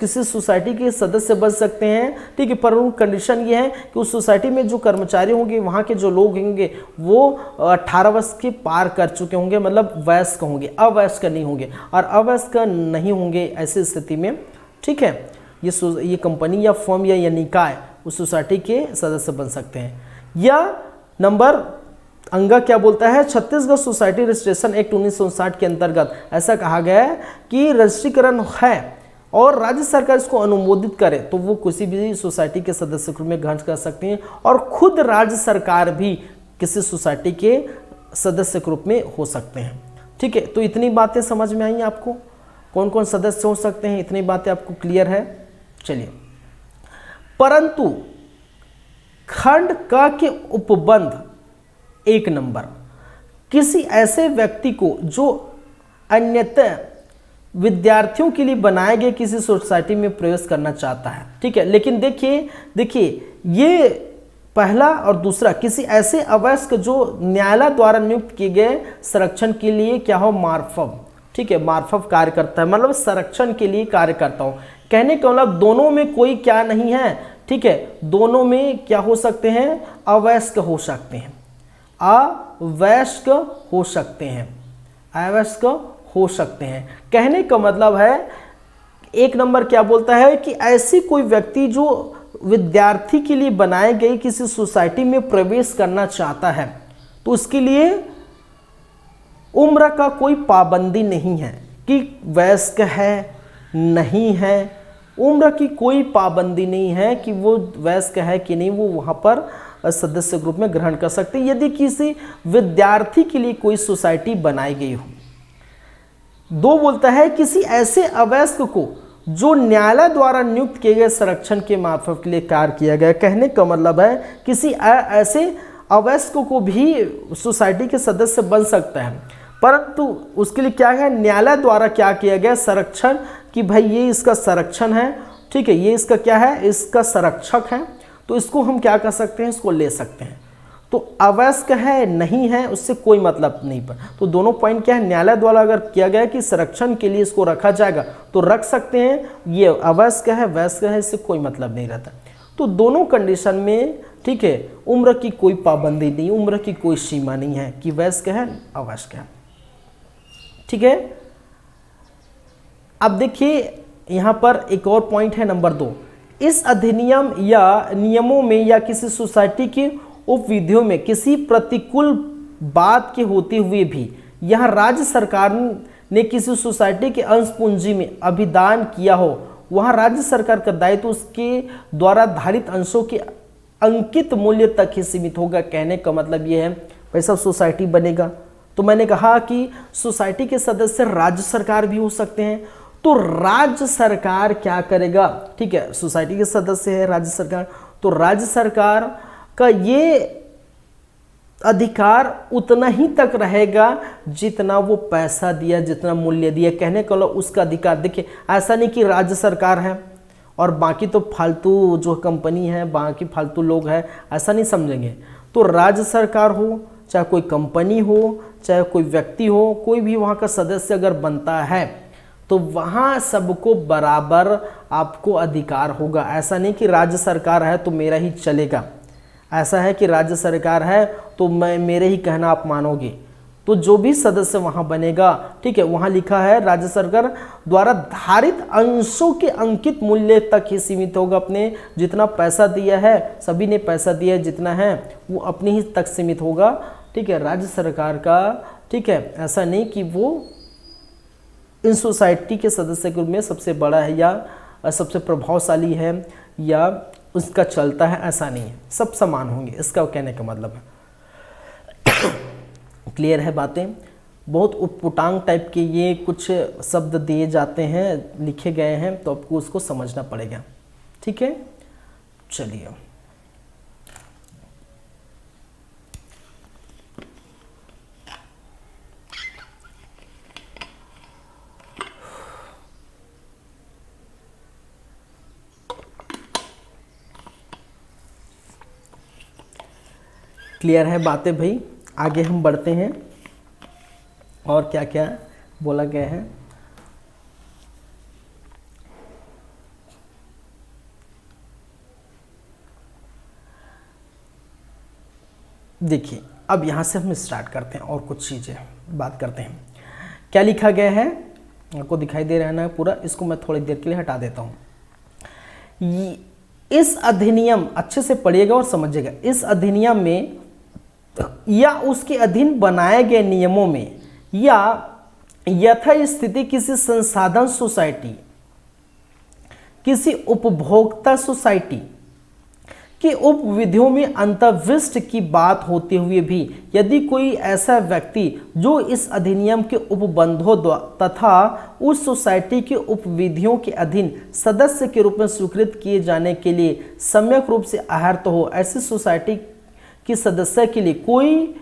Speaker 1: किसी सोसाइटी के सदस्य बन सकते हैं, ठीक है, पर कंडीशन ये है कि उस सोसाइटी में जो कर्मचारी होंगे, वहाँ के जो लोग होंगे वो 18 वर्ष के पार कर चुके होंगे, मतलब वयस्क होंगे, अवयस्क नहीं होंगे, और अवयस्क नहीं होंगे ऐसी स्थिति में, ठीक है, ये कंपनी या फर्म या निकाय उस सोसाइटी के सदस्य बन सकते हैं। या नंबर अंगा क्या बोलता है, छत्तीसगढ़ सोसाइटी रजिस्ट्रेशन एक्ट 1959 के अंतर्गत ऐसा कहा गया है कि रजिस्ट्रीकरण है और राज्य सरकार इसको अनुमोदित करे तो वो किसी भी सोसाइटी के सदस्य के रूप में ग्रहण कर सकते हैं, और खुद राज्य सरकार भी किसी सोसाइटी के सदस्य के रूप में हो सकते हैं, ठीक है। तो इतनी बातें समझ में आई आपको, कौन कौन सदस्य हो सकते हैं, इतनी बातें आपको क्लियर है। चलिए, परंतु खंड क के उपबंध 1 नंबर, किसी ऐसे व्यक्ति को जो अन्यतः विद्यार्थियों के लिए बनाए गए किसी सोसाइटी में प्रवेश करना चाहता है, ठीक है, लेकिन देखिए ये पहला और दूसरा, किसी ऐसे अवयस्क जो न्यायालय द्वारा नियुक्त किए गए संरक्षण के लिए क्या हो, मार्फत, ठीक है, मार्फत कार्य करता है, मतलब संरक्षण के लिए कार्य करता हूँ। कहने का मतलब दोनों में कोई क्या नहीं है, ठीक है, दोनों में क्या हो सकते हैं, अवयस्क हो सकते हैं, अवयस्क हो सकते हैं, अवयस्क हो सकते हैं। कहने का मतलब है एक नंबर क्या बोलता है कि ऐसी कोई व्यक्ति जो विद्यार्थी के लिए बनाए गई किसी सोसाइटी में प्रवेश करना चाहता है तो उसके लिए उम्र का कोई पाबंदी नहीं है कि वयस्क है नहीं है, उम्र की कोई पाबंदी नहीं है कि वो वयस्क है कि नहीं, वो वहाँ पर सदस्य ग्रुप में ग्रहण कर सकते हैं यदि किसी विद्यार्थी के लिए कोई सोसाइटी बनाई गई हो। दो बोलता है किसी ऐसे अवयस्क को जो न्यायालय द्वारा नियुक्त किए गए संरक्षण के मार्फत के लिए कार्य किया गया। कहने का मतलब है किसी ऐसे अवयस्क को भी सोसाइटी के सदस्य बन सकता है, परंतु उसके लिए क्या है, न्यायालय द्वारा क्या किया गया, संरक्षण, कि भाई ये इसका संरक्षण है, ठीक है, ये इसका क्या है, इसका संरक्षक है, तो इसको हम क्या कर सकते हैं, इसको ले सकते हैं। तो अवयस्क है नहीं है उससे कोई मतलब नहीं पर, तो दोनों पॉइंट क्या है, न्यायालय द्वारा अगर किया गया कि संरक्षण के लिए इसको रखा जाएगा तो रख सकते हैं, ये अवयस्क है वयस्क है इससे कोई मतलब नहीं रहता। तो दोनों कंडीशन में, ठीक है, उम्र की कोई पाबंदी नहीं, उम्र की कोई सीमा नहीं है कि वयस्क है अवयस्क है, ठीक है। अब देखिए यहाँ पर एक और पॉइंट है नंबर 2, इस अधिनियम या नियमों में या किसी सोसाइटी की उपविधियों में किसी प्रतिकूल बात के होते हुए भी यहाँ राज्य सरकार ने किसी सोसाइटी के अंश पूंजी में अभिदान किया हो, वहाँ राज्य सरकार का दायित्व उसके द्वारा धारित अंशों के अंकित मूल्य तक ही सीमित होगा। कहने का मतलब ये है भाई साहब सोसाइटी बनेगा तो मैंने कहा कि सोसाइटी के सदस्य राज्य सरकार भी हो सकते हैं, तो राज्य सरकार क्या करेगा, ठीक है, सोसाइटी के सदस्य है राज्य सरकार, तो राज्य सरकार का ये अधिकार उतना ही तक रहेगा जितना वो पैसा दिया, जितना मूल्य दिया। कहने का मतलब उसका अधिकार, देखिए ऐसा नहीं कि राज्य सरकार है और बाकी तो फालतू जो कंपनी है बाकी फालतू लोग हैं, ऐसा नहीं समझेंगे। तो राज्य सरकार हो चाहे कोई कंपनी हो चाहे कोई व्यक्ति हो, कोई भी वहाँ का सदस्य अगर बनता है तो वहाँ सबको बराबर आपको अधिकार होगा। ऐसा नहीं कि राज्य सरकार है तो मेरा ही चलेगा, ऐसा है कि राज्य सरकार है तो मैं मेरे ही कहना आप मानोगे। तो जो भी सदस्य वहाँ बनेगा, ठीक है, वहाँ लिखा है राज्य सरकार द्वारा धारित अंशों के अंकित मूल्य तक ही सीमित होगा। अपने जितना पैसा दिया है, सभी ने पैसा दिया है जितना है वो अपने ही तक सीमित होगा, ठीक है, राज्य सरकार का, ठीक है। ऐसा नहीं कि वो इन सोसाइटी के सदस्य के रूप में सबसे बड़ा है या सबसे प्रभावशाली है या उसका चलता है, ऐसा नहीं है, सब समान होंगे, इसका कहने का मतलब है। क्लियर है बातें। बहुत उटपटांग टाइप के ये कुछ शब्द दिए जाते हैं, लिखे गए हैं, तो आपको उसको समझना पड़ेगा, ठीक है। चलिए क्लियर है बातें भाई, आगे हम बढ़ते हैं और क्या क्या बोला गया है। देखिए अब यहाँ से हम स्टार्ट करते हैं और कुछ चीज़ें बात करते हैं। क्या लिखा गया है आपको दिखाई दे रहा है ना पूरा, इसको मैं थोड़ी देर के लिए हटा देता हूँ। इस अधिनियम, अच्छे से पढ़िएगा और समझिएगा, इस अधिनियम में या उसके अधीन बनाए गए नियमों में या यथास्थिति किसी संसाधन सोसाइटी, किसी उपभोक्ता सोसाइटी के उपविधियों में अंतर्विष्ट की बात होते हुए भी यदि कोई ऐसा व्यक्ति जो इस अधिनियम के उपबंधों तथा उस सोसाइटी के उपविधियों के अधीन सदस्य के रूप में स्वीकृत किए जाने के लिए सम्यक रूप से आहर्त हो, ऐसी सोसाइटी कि सदस्य के लिए कोई,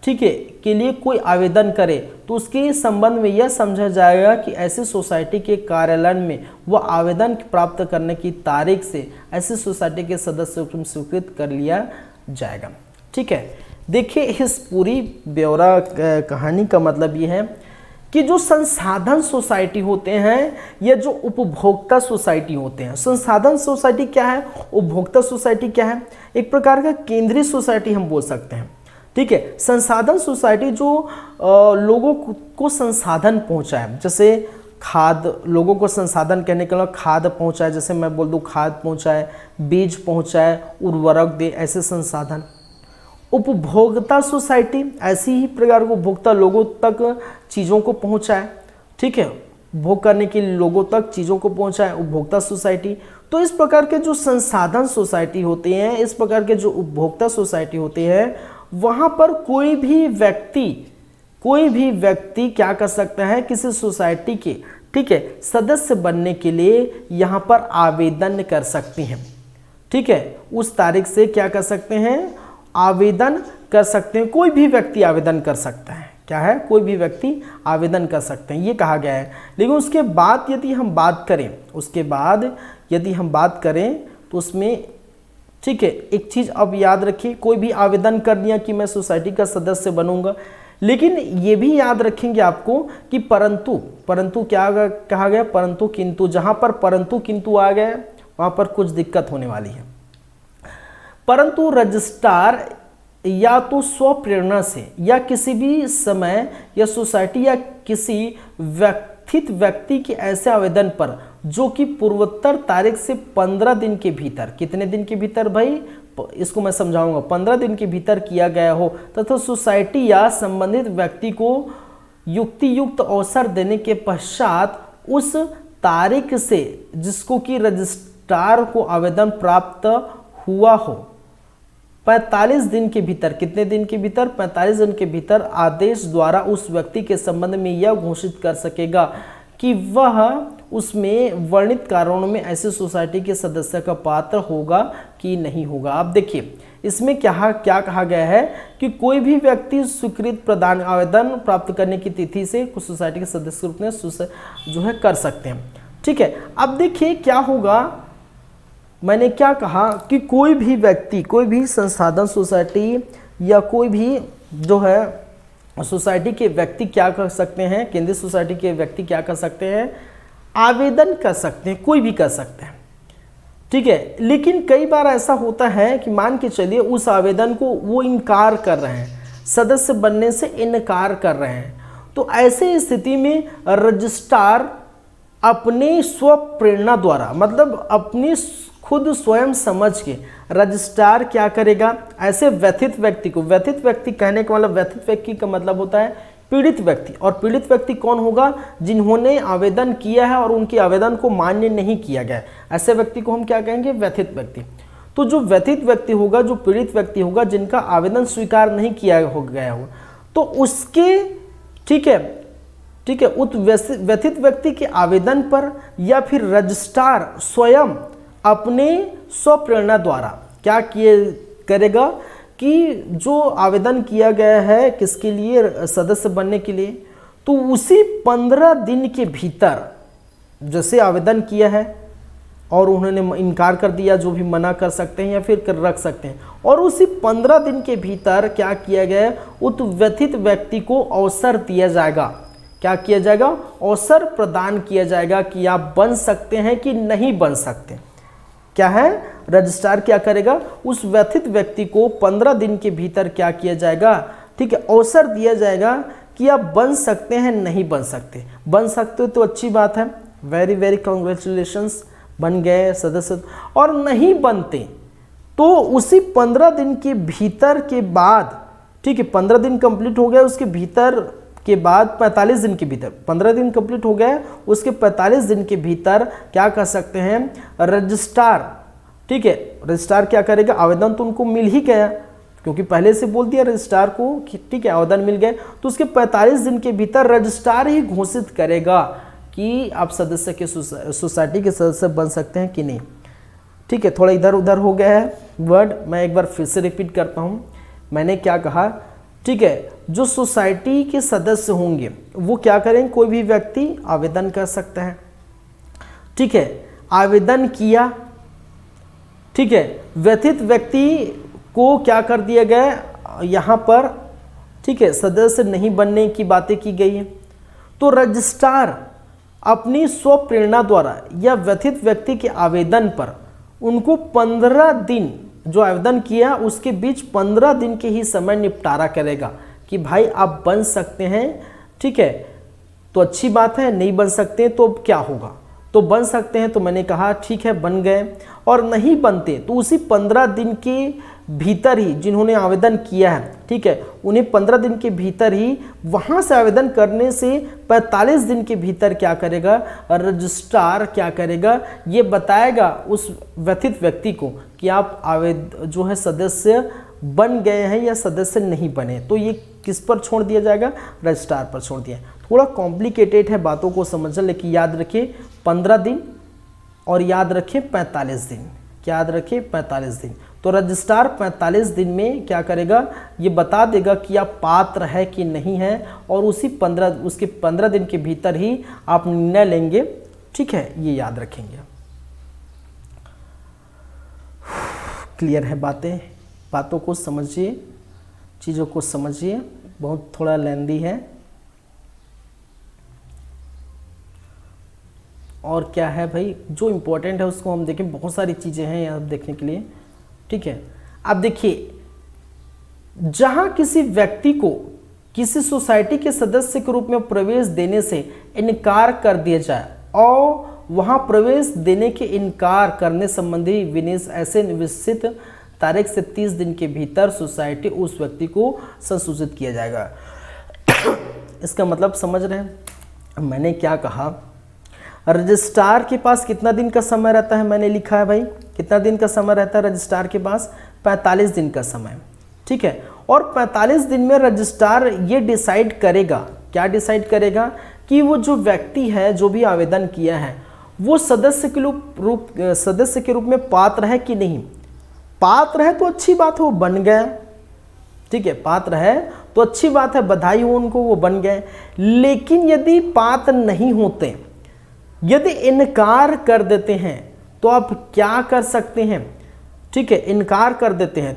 Speaker 1: ठीक है, के लिए कोई आवेदन करे तो उसके संबंध में यह समझा जाएगा कि ऐसी सोसाइटी के कार्यालय में वह आवेदन प्राप्त करने की तारीख से ऐसी सोसाइटी के सदस्य को स्वीकृत कर लिया जाएगा, ठीक है। देखिए इस पूरी ब्यौरा कहानी का मतलब ये है कि जो संसाधन सोसाइटी होते हैं या जो उपभोक्ता सोसाइटी होते हैं। संसाधन सोसाइटी क्या है, उपभोक्ता सोसाइटी क्या है, एक प्रकार का केंद्रीय सोसाइटी हम बोल सकते हैं। ठीक है, संसाधन सोसाइटी जो लोगों को संसाधन पहुंचाए, जैसे खाद, लोगों को संसाधन कहने के लिए खाद पहुंचाए, जैसे मैं बोल दूं खाद पहुंचाए, बीज पहुंचाए, उर्वरक दे, ऐसे संसाधन। उपभोक्ता सोसाइटी ऐसी ही प्रकार को उपभोक्ता लोगों तक चीज़ों को पहुंचाए। ठीक है, उपभोग करने के लिए लोगों तक चीज़ों को पहुंचाए, उपभोक्ता सोसाइटी। तो इस प्रकार के जो संसाधन सोसाइटी होते हैं, इस प्रकार के जो उपभोक्ता सोसाइटी होते हैं, वहाँ पर कोई भी व्यक्ति क्या कर सकता है, किसी सोसाइटी के, ठीक है, सदस्य बनने के लिए यहाँ पर आवेदन कर सकते हैं। ठीक है, उस तारीख से क्या कर सकते हैं, आवेदन कर सकते हैं। कोई भी व्यक्ति आवेदन कर सकता है। क्या है, कोई भी व्यक्ति आवेदन कर सकते हैं, ये कहा गया है। लेकिन उसके बाद यदि हम बात करें, तो उसमें, ठीक है, एक चीज़ अब याद रखिए, कोई भी आवेदन कर दिया कि मैं सोसाइटी का सदस्य बनूंगा, लेकिन ये भी याद रखेंगे आपको कि परंतु क्या कहा गया, परंतु किंतु, जहाँ पर परंतु किंतु आ गया वहाँ पर कुछ दिक्कत होने वाली है। परंतु रजिस्ट्रार या तो स्वप्रेरणा से या किसी भी समय या सोसाइटी या किसी व्यक्ति के ऐसे आवेदन पर जो कि पूर्वोत्तर तारीख से 15 दिन के भीतर, कितने दिन के भीतर भाई, इसको मैं समझाऊंगा, 15 दिन के भीतर किया गया हो तथा सोसाइटी या संबंधित व्यक्ति को युक्त अवसर देने के पश्चात उस तारीख से जिसको कि रजिस्ट्रार को आवेदन प्राप्त हुआ हो 45 दिन के भीतर, कितने दिन के भीतर, 45 दिन के भीतर आदेश द्वारा उस व्यक्ति के संबंध में यह घोषित कर सकेगा कि वह उसमें वर्णित कारणों में ऐसे सोसाइटी के सदस्य का पात्र होगा कि नहीं होगा। आप देखिए इसमें क्या कहा गया है कि कोई भी व्यक्ति स्वीकृत प्रदान आवेदन प्राप्त करने की तिथि से कुछ सोसाइटी के सदस्य के रूप में जो है कर सकते हैं। ठीक है, अब देखिए क्या होगा, मैंने क्या कहा कि कोई भी व्यक्ति, कोई भी संसाधन सोसाइटी या कोई भी जो है सोसाइटी के व्यक्ति क्या कर सकते हैं, केंद्रीय सोसाइटी के व्यक्ति क्या कर सकते हैं, आवेदन कर सकते हैं, कोई भी कर सकते हैं। ठीक है, लेकिन कई बार ऐसा होता है कि मान के चलिए उस आवेदन को वो इनकार कर रहे हैं, सदस्य बनने से इनकार कर रहे हैं, तो ऐसे स्थिति में रजिस्ट्रार अपनी स्वप्रेरणा द्वारा, मतलब अपनी खुद स्वयं समझ के रजिस्ट्रार क्या करेगा, ऐसे व्यथित व्यक्ति को, व्यथित व्यक्ति कहने का मतलब, व्यथित व्यक्ति का मतलब होता है पीड़ित व्यक्ति, और पीड़ित व्यक्ति कौन होगा, जिन्होंने आवेदन किया है और उनके आवेदन को मान्य नहीं किया गया, ऐसे व्यक्ति को हम क्या कहेंगे, व्यथित व्यक्ति। तो जो व्यथित व्यक्ति होगा, जो पीड़ित व्यक्ति होगा, जिनका आवेदन स्वीकार नहीं किया गया हो, तो उसके, ठीक है, उस व्यथित व्यक्ति के आवेदन पर या फिर रजिस्ट्रार स्वयं अपने स्वप्रेरणा द्वारा क्या करेगा कि जो आवेदन किया गया है किसके लिए, सदस्य बनने के लिए, तो उसी 15 दिन के भीतर, जैसे आवेदन किया है और उन्होंने इनकार कर दिया, जो भी मना कर सकते हैं या फिर रख सकते हैं, और उसी 15 दिन के भीतर क्या किया गया, उस व्यथित व्यक्ति को अवसर दिया जाएगा, क्या किया जाएगा, अवसर प्रदान किया जाएगा कि आप बन सकते हैं कि नहीं बन सकते। क्या है, रजिस्ट्रार क्या करेगा, उस व्यथित व्यक्ति को 15 दिन के भीतर क्या किया जाएगा, ठीक है, अवसर दिया जाएगा कि आप बन सकते हैं, नहीं बन सकते। बन सकते हो तो अच्छी बात है, वेरी वेरी कॉन्ग्रेचुलेशंस, बन गए सदस्य। और नहीं बनते तो उसी 15 दिन के भीतर के बाद, ठीक है, 15 दिन कंप्लीट हो गया, उसके भीतर के बाद 45 दिन के भीतर, 15 दिन कंप्लीट हो गए, उसके 45 दिन के भीतर क्या कर सकते हैं, रजिस्ट्रार, ठीक है, रजिस्ट्रार क्या करेगा, आवेदन तो उनको मिल ही गया क्योंकि पहले से बोल दिया रजिस्ट्रार को कि ठीक है आवेदन मिल गए, तो उसके 45 दिन के भीतर रजिस्ट्रार ही घोषित करेगा कि आप सदस्य के सोसाइटी के सदस्य बन सकते हैं कि नहीं। ठीक है, थोड़ा इधर उधर हो गया है वर्ड, मैं एक बार फिर से रिपीट करता हूँ। मैंने क्या कहा, ठीक है, जो सोसाइटी के सदस्य होंगे वो क्या करेंगे, कोई भी व्यक्ति आवेदन कर सकता है। ठीक है, आवेदन किया, ठीक है, व्यथित व्यक्ति को क्या कर दिया गया यहाँ पर, ठीक है, सदस्य नहीं बनने की बातें की गई है। तो रजिस्ट्रार अपनी स्वप्रेरणा द्वारा या व्यथित व्यक्ति के आवेदन पर उनको 15 दिन, जो आवेदन किया उसके बीच 15 दिन के ही समय निपटारा करेगा कि भाई आप बन सकते हैं, ठीक है, तो अच्छी बात है, नहीं बन सकते तो अब क्या होगा, तो बन सकते हैं तो मैंने कहा ठीक है बन गए, और नहीं बनते तो उसी 15 दिन के भीतर ही जिन्होंने आवेदन किया है, ठीक है, उन्हें 15 दिन के भीतर ही वहाँ से आवेदन करने से 45 दिन के भीतर क्या करेगा, रजिस्ट्रार क्या करेगा, ये बताएगा उस व्यथित व्यक्ति को कि आप जो है सदस्य बन गए हैं या सदस्य नहीं बने। तो ये किस पर छोड़ दिया जाएगा, रजिस्ट्रार पर छोड़ दिया। थोड़ा कॉम्प्लिकेटेड है बातों को समझना, लेकिन याद रखिए 15 दिन और याद रखिए 45 दिन, क्या याद रखिए 45 दिन। तो रजिस्ट्रार 45 दिन में क्या करेगा, ये बता देगा कि आप पात्र है कि नहीं है, और उसके 15 दिन के भीतर ही आप निर्णय लेंगे, ठीक है, ये याद रखेंगे। क्लियर है बातों को समझिए, चीज़ों को समझिए, बहुत थोड़ा लेंदी है। और क्या है भाई, जो इम्पोर्टेंट है उसको हम देखें, बहुत सारी चीज़ें हैं यहाँ देखने के लिए, ठीक है। अब देखिए, जहाँ किसी व्यक्ति को किसी सोसाइटी के सदस्य के रूप में प्रवेश देने से इनकार कर दिया जाए और वहाँ प्रवेश देने के इनकार करने संबंधी विनिस ऐसे निश्चित तारीख से 30 दिन के भीतर सोसाइटी उस व्यक्ति को संसूचित किया जाएगा। इसका मतलब समझ रहे हैं मैंने क्या कहा, रजिस्ट्रार के पास कितना दिन का समय रहता है, मैंने लिखा है भाई कितना दिन का समय रहता है रजिस्ट्रार के पास, 45 दिन का समय, ठीक है। और 45 दिन में रजिस्ट्रार ये डिसाइड करेगा, क्या डिसाइड करेगा कि वो जो व्यक्ति है जो भी आवेदन किया है वो सदस्य के रूप में पात्र है कि नहीं। पात्र है तो अच्छी बात है, वो बन गया, ठीक है, पात्र है तो अच्छी बात है, बधाई हो उनको, वो बन गए। लेकिन यदि पात्र नहीं होते, यदि इनकार कर देते हैं तो आप क्या कर सकते हैं, ठीक है, इनकार कर देते हैं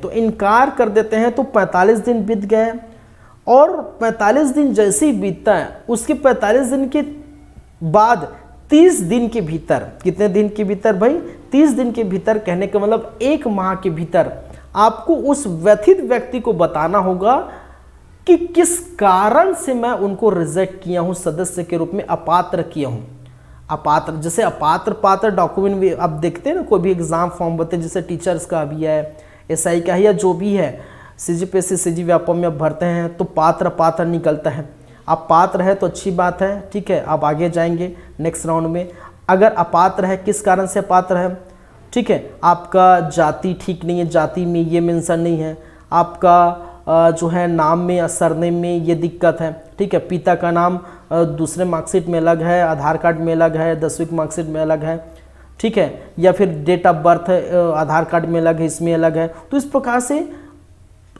Speaker 1: तो 45 दिन बीत गए, और 45 दिन जैसे ही बीतता है उसके 45 दिन के बाद 30 दिन के भीतर, कितने दिन के भीतर भाई, 30 दिन के भीतर, कहने का मतलब 1 माह के भीतर आपको उस व्यथित व्यक्ति को बताना होगा कि किस कारण से मैं उनको रिजेक्ट किया हूं, सदस्य के रूप में अपात्र किया हूं। अपात्र, जैसे अपात्र पात्र डॉक्यूमेंट भी आप देखते हैं ना, कोई भी एग्जाम फॉर्म बनते हैं, जैसे टीचर्स का भी है, एसआई का है, या जो भी है, सीजीपीएससी सीजी व्यापम में आप भरते हैं तो पात्र निकलता है। आप पात्र है तो अच्छी बात है, ठीक है, आप आगे जाएंगे नेक्स्ट राउंड में। अगर अपात्र है, किस कारण से अपात्र है, ठीक है, आपका जाति ठीक नहीं है, जाति में ये मेंशन नहीं है, आपका जो है नाम में या सरनेम में ये दिक्कत है, ठीक है, पिता का नाम दूसरे मार्कशीट में अलग है, आधार कार्ड में अलग है, 10वीं की मार्कशीट में अलग है, ठीक है, या फिर date of birth Aadhaar card में अलग है, इसमें अलग है। तो इस प्रकार से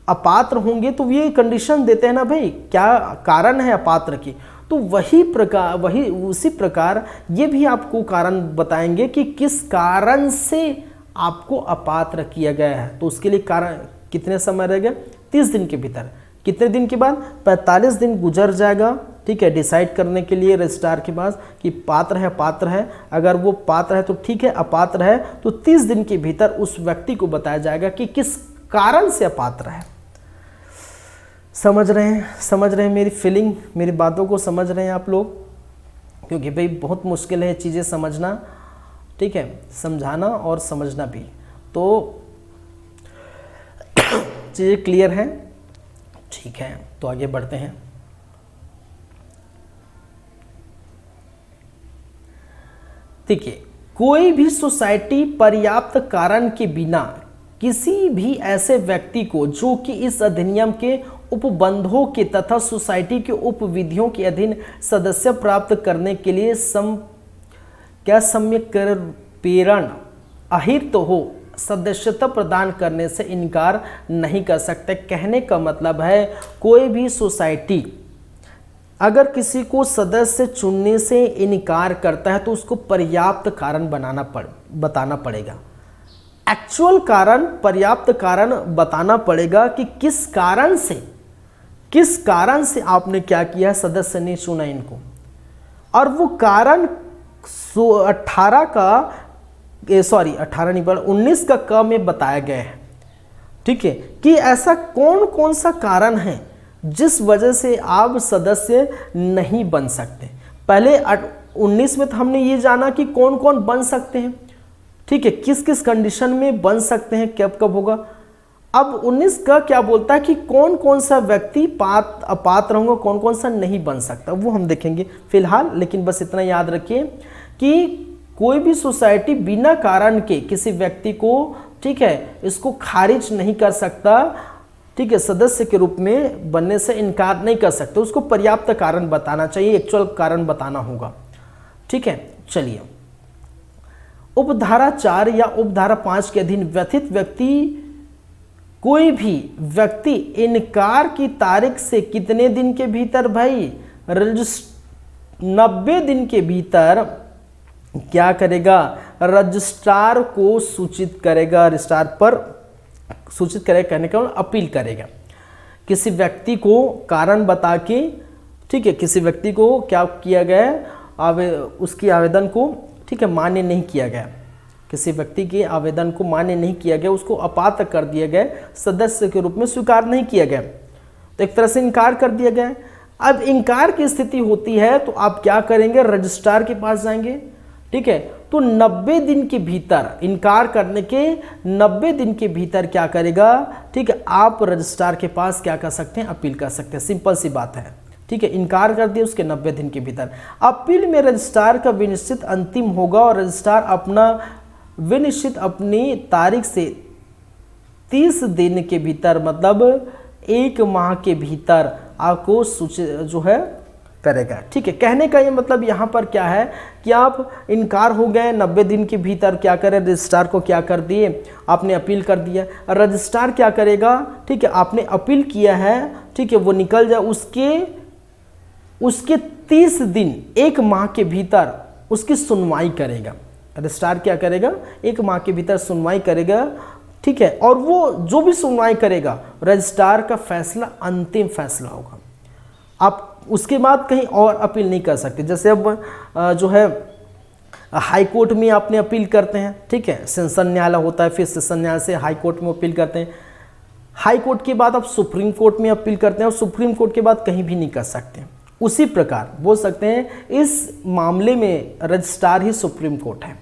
Speaker 1: अपात्र होंगे तो ये कंडीशन देते हैं ना भाई, क्या कारण है अपात्र की, तो उसी प्रकार ये भी आपको कारण बताएंगे कि किस कारण से आपको अपात्र किया गया है। तो उसके लिए कारण कितने समय रहेगा, 30 दिन के भीतर। कितने दिन के बाद, 45 दिन गुजर जाएगा, ठीक है, डिसाइड करने के लिए रजिस्ट्रार के पास कि पात्र है। अगर वो पात्र है तो ठीक है, अपात्र है तो 30 दिन के भीतर उस व्यक्ति को बताया जाएगा कि किस कारण से अपात्र है। समझ रहे हैं मेरी फीलिंग, मेरी बातों को समझ रहे हैं आप लोग, क्योंकि भाई बहुत मुश्किल है चीज़ें समझना, ठीक है, समझाना और समझना भी। तो चीज़ें क्लियर हैं, ठीक है, तो आगे बढ़ते हैं। देखिए, कोई भी सोसाइटी पर्याप्त कारण के बिना किसी भी ऐसे व्यक्ति को जो कि इस अधिनियम के उपबंधों के तथा सोसाइटी के उपविधियों के अधीन सदस्य प्राप्त करने के लिए सम्यक कर प्रेरण अहित हो सदस्यता प्रदान करने से इनकार नहीं कर सकते। कहने का मतलब है, कोई भी सोसाइटी अगर किसी को सदस्य चुनने से इनकार करता है तो उसको पर्याप्त कारण बताना पड़ेगा। एक्चुअल कारण, पर्याप्त कारण बताना पड़ेगा कि किस कारण से आपने क्या किया, सदस्य नहीं चुना इनको, और वो कारण 18 का 18 नहीं, 19 का क में बताया गया है। ठीक है, कि ऐसा कौन कौन सा कारण है जिस वजह से आप सदस्य नहीं बन सकते। पहले 19 में तो हमने ये जाना कि कौन कौन बन सकते हैं, ठीक है, किस किस कंडीशन में बन सकते हैं, कब कब होगा। अब 19 का क्या बोलता है कि कौन कौन सा व्यक्ति अपात्र होगा, कौन कौन सा नहीं बन सकता, वो हम देखेंगे फिलहाल। लेकिन बस इतना याद रखिए कि कोई भी सोसाइटी बिना कारण के किसी व्यक्ति को, ठीक है, इसको खारिज नहीं कर सकता, ठीक है, सदस्य के रूप में बनने से इनकार नहीं कर सकते, उसको पर्याप्त कारण बताना चाहिए, एक्चुअल कारण बताना होगा। ठीक है, चलिए, उपधारा 4 या उपधारा 5 के अधीन व्यथित व्यक्ति, कोई भी व्यक्ति इनकार की तारीख से कितने दिन के भीतर भाई, 90 दिन के भीतर क्या करेगा, रजिस्ट्रार को सूचित करेगा, रजिस्ट्रार पर सूचित करेगा, कहने का अपील करेगा। किसी व्यक्ति को कारण बता के, ठीक है, किसी व्यक्ति को क्या किया गया, उसकी आवेदन को, ठीक है, मान्य नहीं किया गया, किसी व्यक्ति के आवेदन को मान्य नहीं किया गया, उसको अपात्र कर दिया गया, सदस्य के रूप में स्वीकार नहीं किया गया, तो एक तरह से इनकार कर दिया गया। अब इनकार की स्थिति होती है तो आप क्या करेंगे, रजिस्ट्रार के पास जाएंगे। ठीक है, तो 90 दिन के भीतर, इनकार करने के 90 दिन के भीतर क्या करेगा, ठीक है, आप रजिस्ट्रार के पास क्या कर सकते हैं, अपील कर सकते हैं। सिंपल सी बात है। ठीक है, इनकार कर दिया, उसके 90 दिन के भीतर अपील में रजिस्ट्रार का विनिश्चित अंतिम होगा और रजिस्ट्रार अपना विनिश्चित अपनी तारीख से 30 दिन के भीतर, मतलब 1 माह के भीतर आपको सूचित जो है करेगा। ठीक है, कहने का ये मतलब यहाँ पर क्या है कि आप इनकार हो गए, 90 दिन के भीतर क्या करें, रजिस्ट्रार को क्या कर दिए, आपने अपील कर दिया, रजिस्ट्रार क्या करेगा, ठीक है, आपने अपील किया है, ठीक है, वो निकल जाए, उसके 30 दिन 1 माह के भीतर उसकी सुनवाई करेगा। रजिस्ट्रार क्या करेगा, 1 माह के भीतर सुनवाई करेगा। ठीक है, और वो जो भी सुनवाई करेगा, रजिस्ट्रार का फैसला अंतिम फैसला होगा। आप उसके बाद कहीं और अपील नहीं कर सकते। जैसे अब जो है हाई कोर्ट में आपने अपील करते हैं, ठीक है, सेशन न्यायालय होता है, फिर सेशन न्यायालय से हाई कोर्ट में अपील करते हैं, हाई कोर्ट के बाद आप सुप्रीम कोर्ट में अपील करते हैं और सुप्रीम कोर्ट के बाद कहीं भी नहीं कर सकते। उसी प्रकार बोल सकते हैं इस मामले में रजिस्ट्रार ही सुप्रीम कोर्ट है,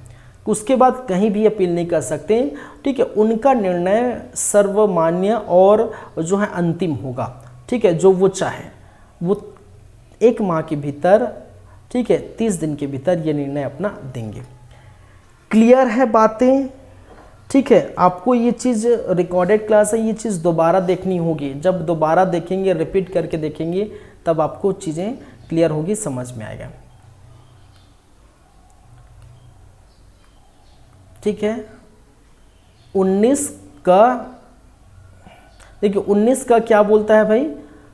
Speaker 1: उसके बाद कहीं भी अपील नहीं कर सकते। ठीक है, उनका निर्णय सर्वमान्य और जो है अंतिम होगा। ठीक है, जो वो चाहे वो 1 माह के भीतर, ठीक है, 30 दिन के भीतर ये निर्णय अपना देंगे। क्लियर है बातें? ठीक है, आपको ये चीज़ रिकॉर्डेड क्लास है, ये चीज़ दोबारा देखनी होगी। जब दोबारा देखेंगे, रिपीट करके देखेंगे, तब आपको चीज़ें क्लियर होगी, समझ में आएगा। ठीक है, 19 का देखिए, 19 का क्या बोलता है भाई,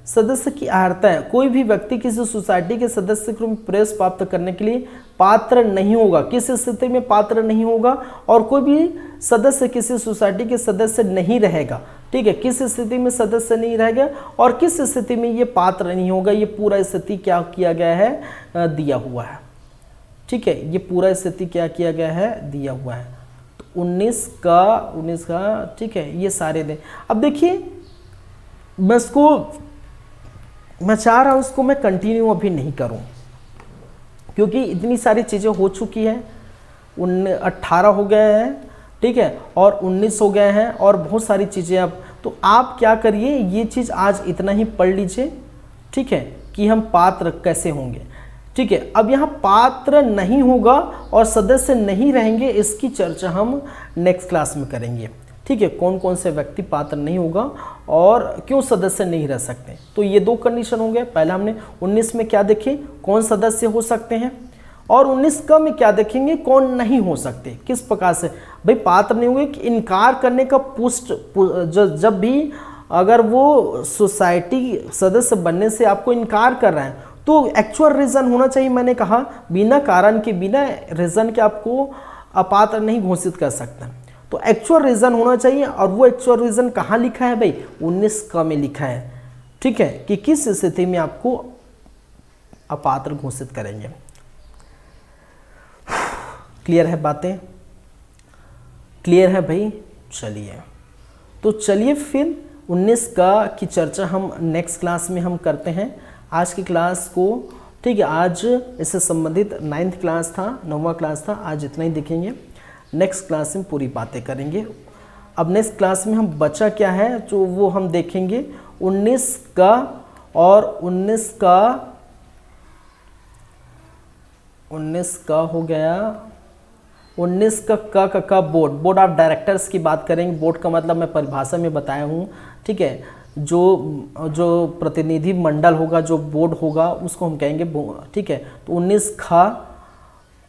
Speaker 1: सदस्य की अर्हता है। कोई भी व्यक्ति किसी सोसाइटी के सदस्य के रूप में प्रवेश प्राप्त करने के लिए पात्र नहीं होगा। किस स्थिति में पात्र नहीं होगा, और कोई भी सदस्य किसी सोसाइटी के सदस्य नहीं रहेगा। ठीक है, किस स्थिति में सदस्य नहीं रहेगा और किस स्थिति में ये पात्र नहीं होगा, ये पूरा स्थिति क्या किया गया है, दिया हुआ है। ठीक है, ये पूरा स्थिति क्या किया गया है, दिया हुआ है। तो 19 का ठीक है, ये सारे दे। अब देखिए, मैं चाह रहा हूँ उसको मैं कंटिन्यू अभी नहीं करूँ, क्योंकि इतनी सारी चीज़ें हो चुकी हैं। 18 हो गए हैं, ठीक है, और 19 हो गए हैं, और बहुत सारी चीज़ें। अब तो आप क्या करिए, ये चीज़ आज इतना ही पढ़ लीजिए, ठीक है, कि हम पात्र कैसे होंगे। ठीक है, अब यहाँ पात्र नहीं होगा और सदस्य नहीं रहेंगे, इसकी चर्चा हम नेक्स्ट क्लास में करेंगे। ठीक है, कौन कौन से व्यक्ति पात्र नहीं होगा और क्यों सदस्य नहीं रह सकते। तो ये 2 कंडीशन हो गए। पहले हमने 19 में क्या देखे, कौन सदस्य हो सकते हैं, और 19 का में क्या देखेंगे, कौन नहीं हो सकते। किस प्रकार से भाई पात्र नहीं होंगे, कि इनकार करने का जब भी अगर वो सोसाइटी सदस्य बनने से आपको इनकार कर रहे हैं, तो एक्चुअल रीज़न होना चाहिए। मैंने कहा बिना कारण के, बिना रीज़न के आपको अपात्र नहीं घोषित कर सकता, तो एक्चुअल रीज़न होना चाहिए। और वो एक्चुअल रीज़न कहाँ लिखा है भाई, 19 का में लिखा है। ठीक है, कि किस स्थिति में आपको अपात्र घोषित करेंगे। क्लियर है बातें? क्लियर है भाई? चलिए, तो चलिए फिर 19 का की चर्चा हम नेक्स्ट क्लास में हम करते हैं। आज की क्लास को, ठीक है, आज इससे संबंधित 9th क्लास था, 9वां क्लास था, आज इतना ही देखेंगे। नेक्स्ट क्लास में पूरी बातें करेंगे। अब नेक्स्ट क्लास में हम बचा क्या है जो वो हम देखेंगे 19 का, और 19 का हो गया 19 का बोर्ड ऑफ डायरेक्टर्स की बात करेंगे। बोर्ड का मतलब मैं परिभाषा में बताया हूँ, ठीक है, जो प्रतिनिधि मंडल होगा, जो बोर्ड होगा, उसको हम कहेंगे, ठीक है। तो 19 खा,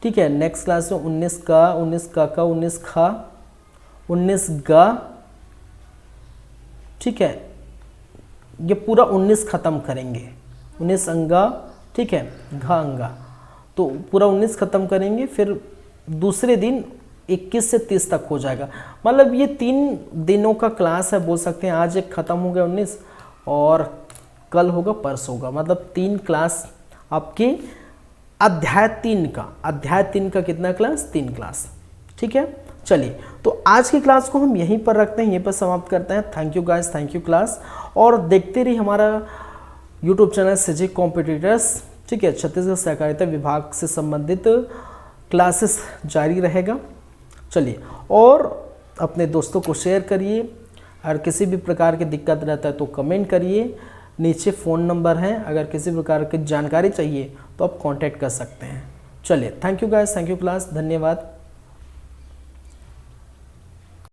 Speaker 1: ठीक है, नेक्स्ट क्लास में 19 गा, ठीक है, ये पूरा 19 खत्म करेंगे, 19 अंगा, ठीक है, घा अंगा, तो पूरा 19 खत्म करेंगे। फिर दूसरे दिन 21 से 30 तक हो जाएगा। मतलब ये 3 दिनों का क्लास है, बोल सकते हैं। आज एक ख़त्म हो गया 19, और कल होगा, परसों होगा, मतलब 3 क्लास आपकी अध्याय 3 का कितना क्लास? 3 क्लास, ठीक है। चलिए, तो आज की क्लास को हम यहीं पर रखते हैं, यहीं पर समाप्त करते हैं। Thank you guys, thank you class, और देखते रहिए हमारा यूट्यूब चैनल CG कॉम्पिटिटर्स, ठीक है। छत्तीसगढ़ सहकारिता विभाग से संबंधित क्लासेस जारी रहेगा। चलिए, और अपने दोस्तों को शेयर करिए। अगर किसी भी प्रकार की दिक्कत रहता है तो कमेंट करिए, नीचे फ़ोन नंबर है, अगर किसी प्रकार की जानकारी चाहिए तो आप कांटेक्ट कर सकते हैं। चलिए, thank you guys, thank you class, धन्यवाद।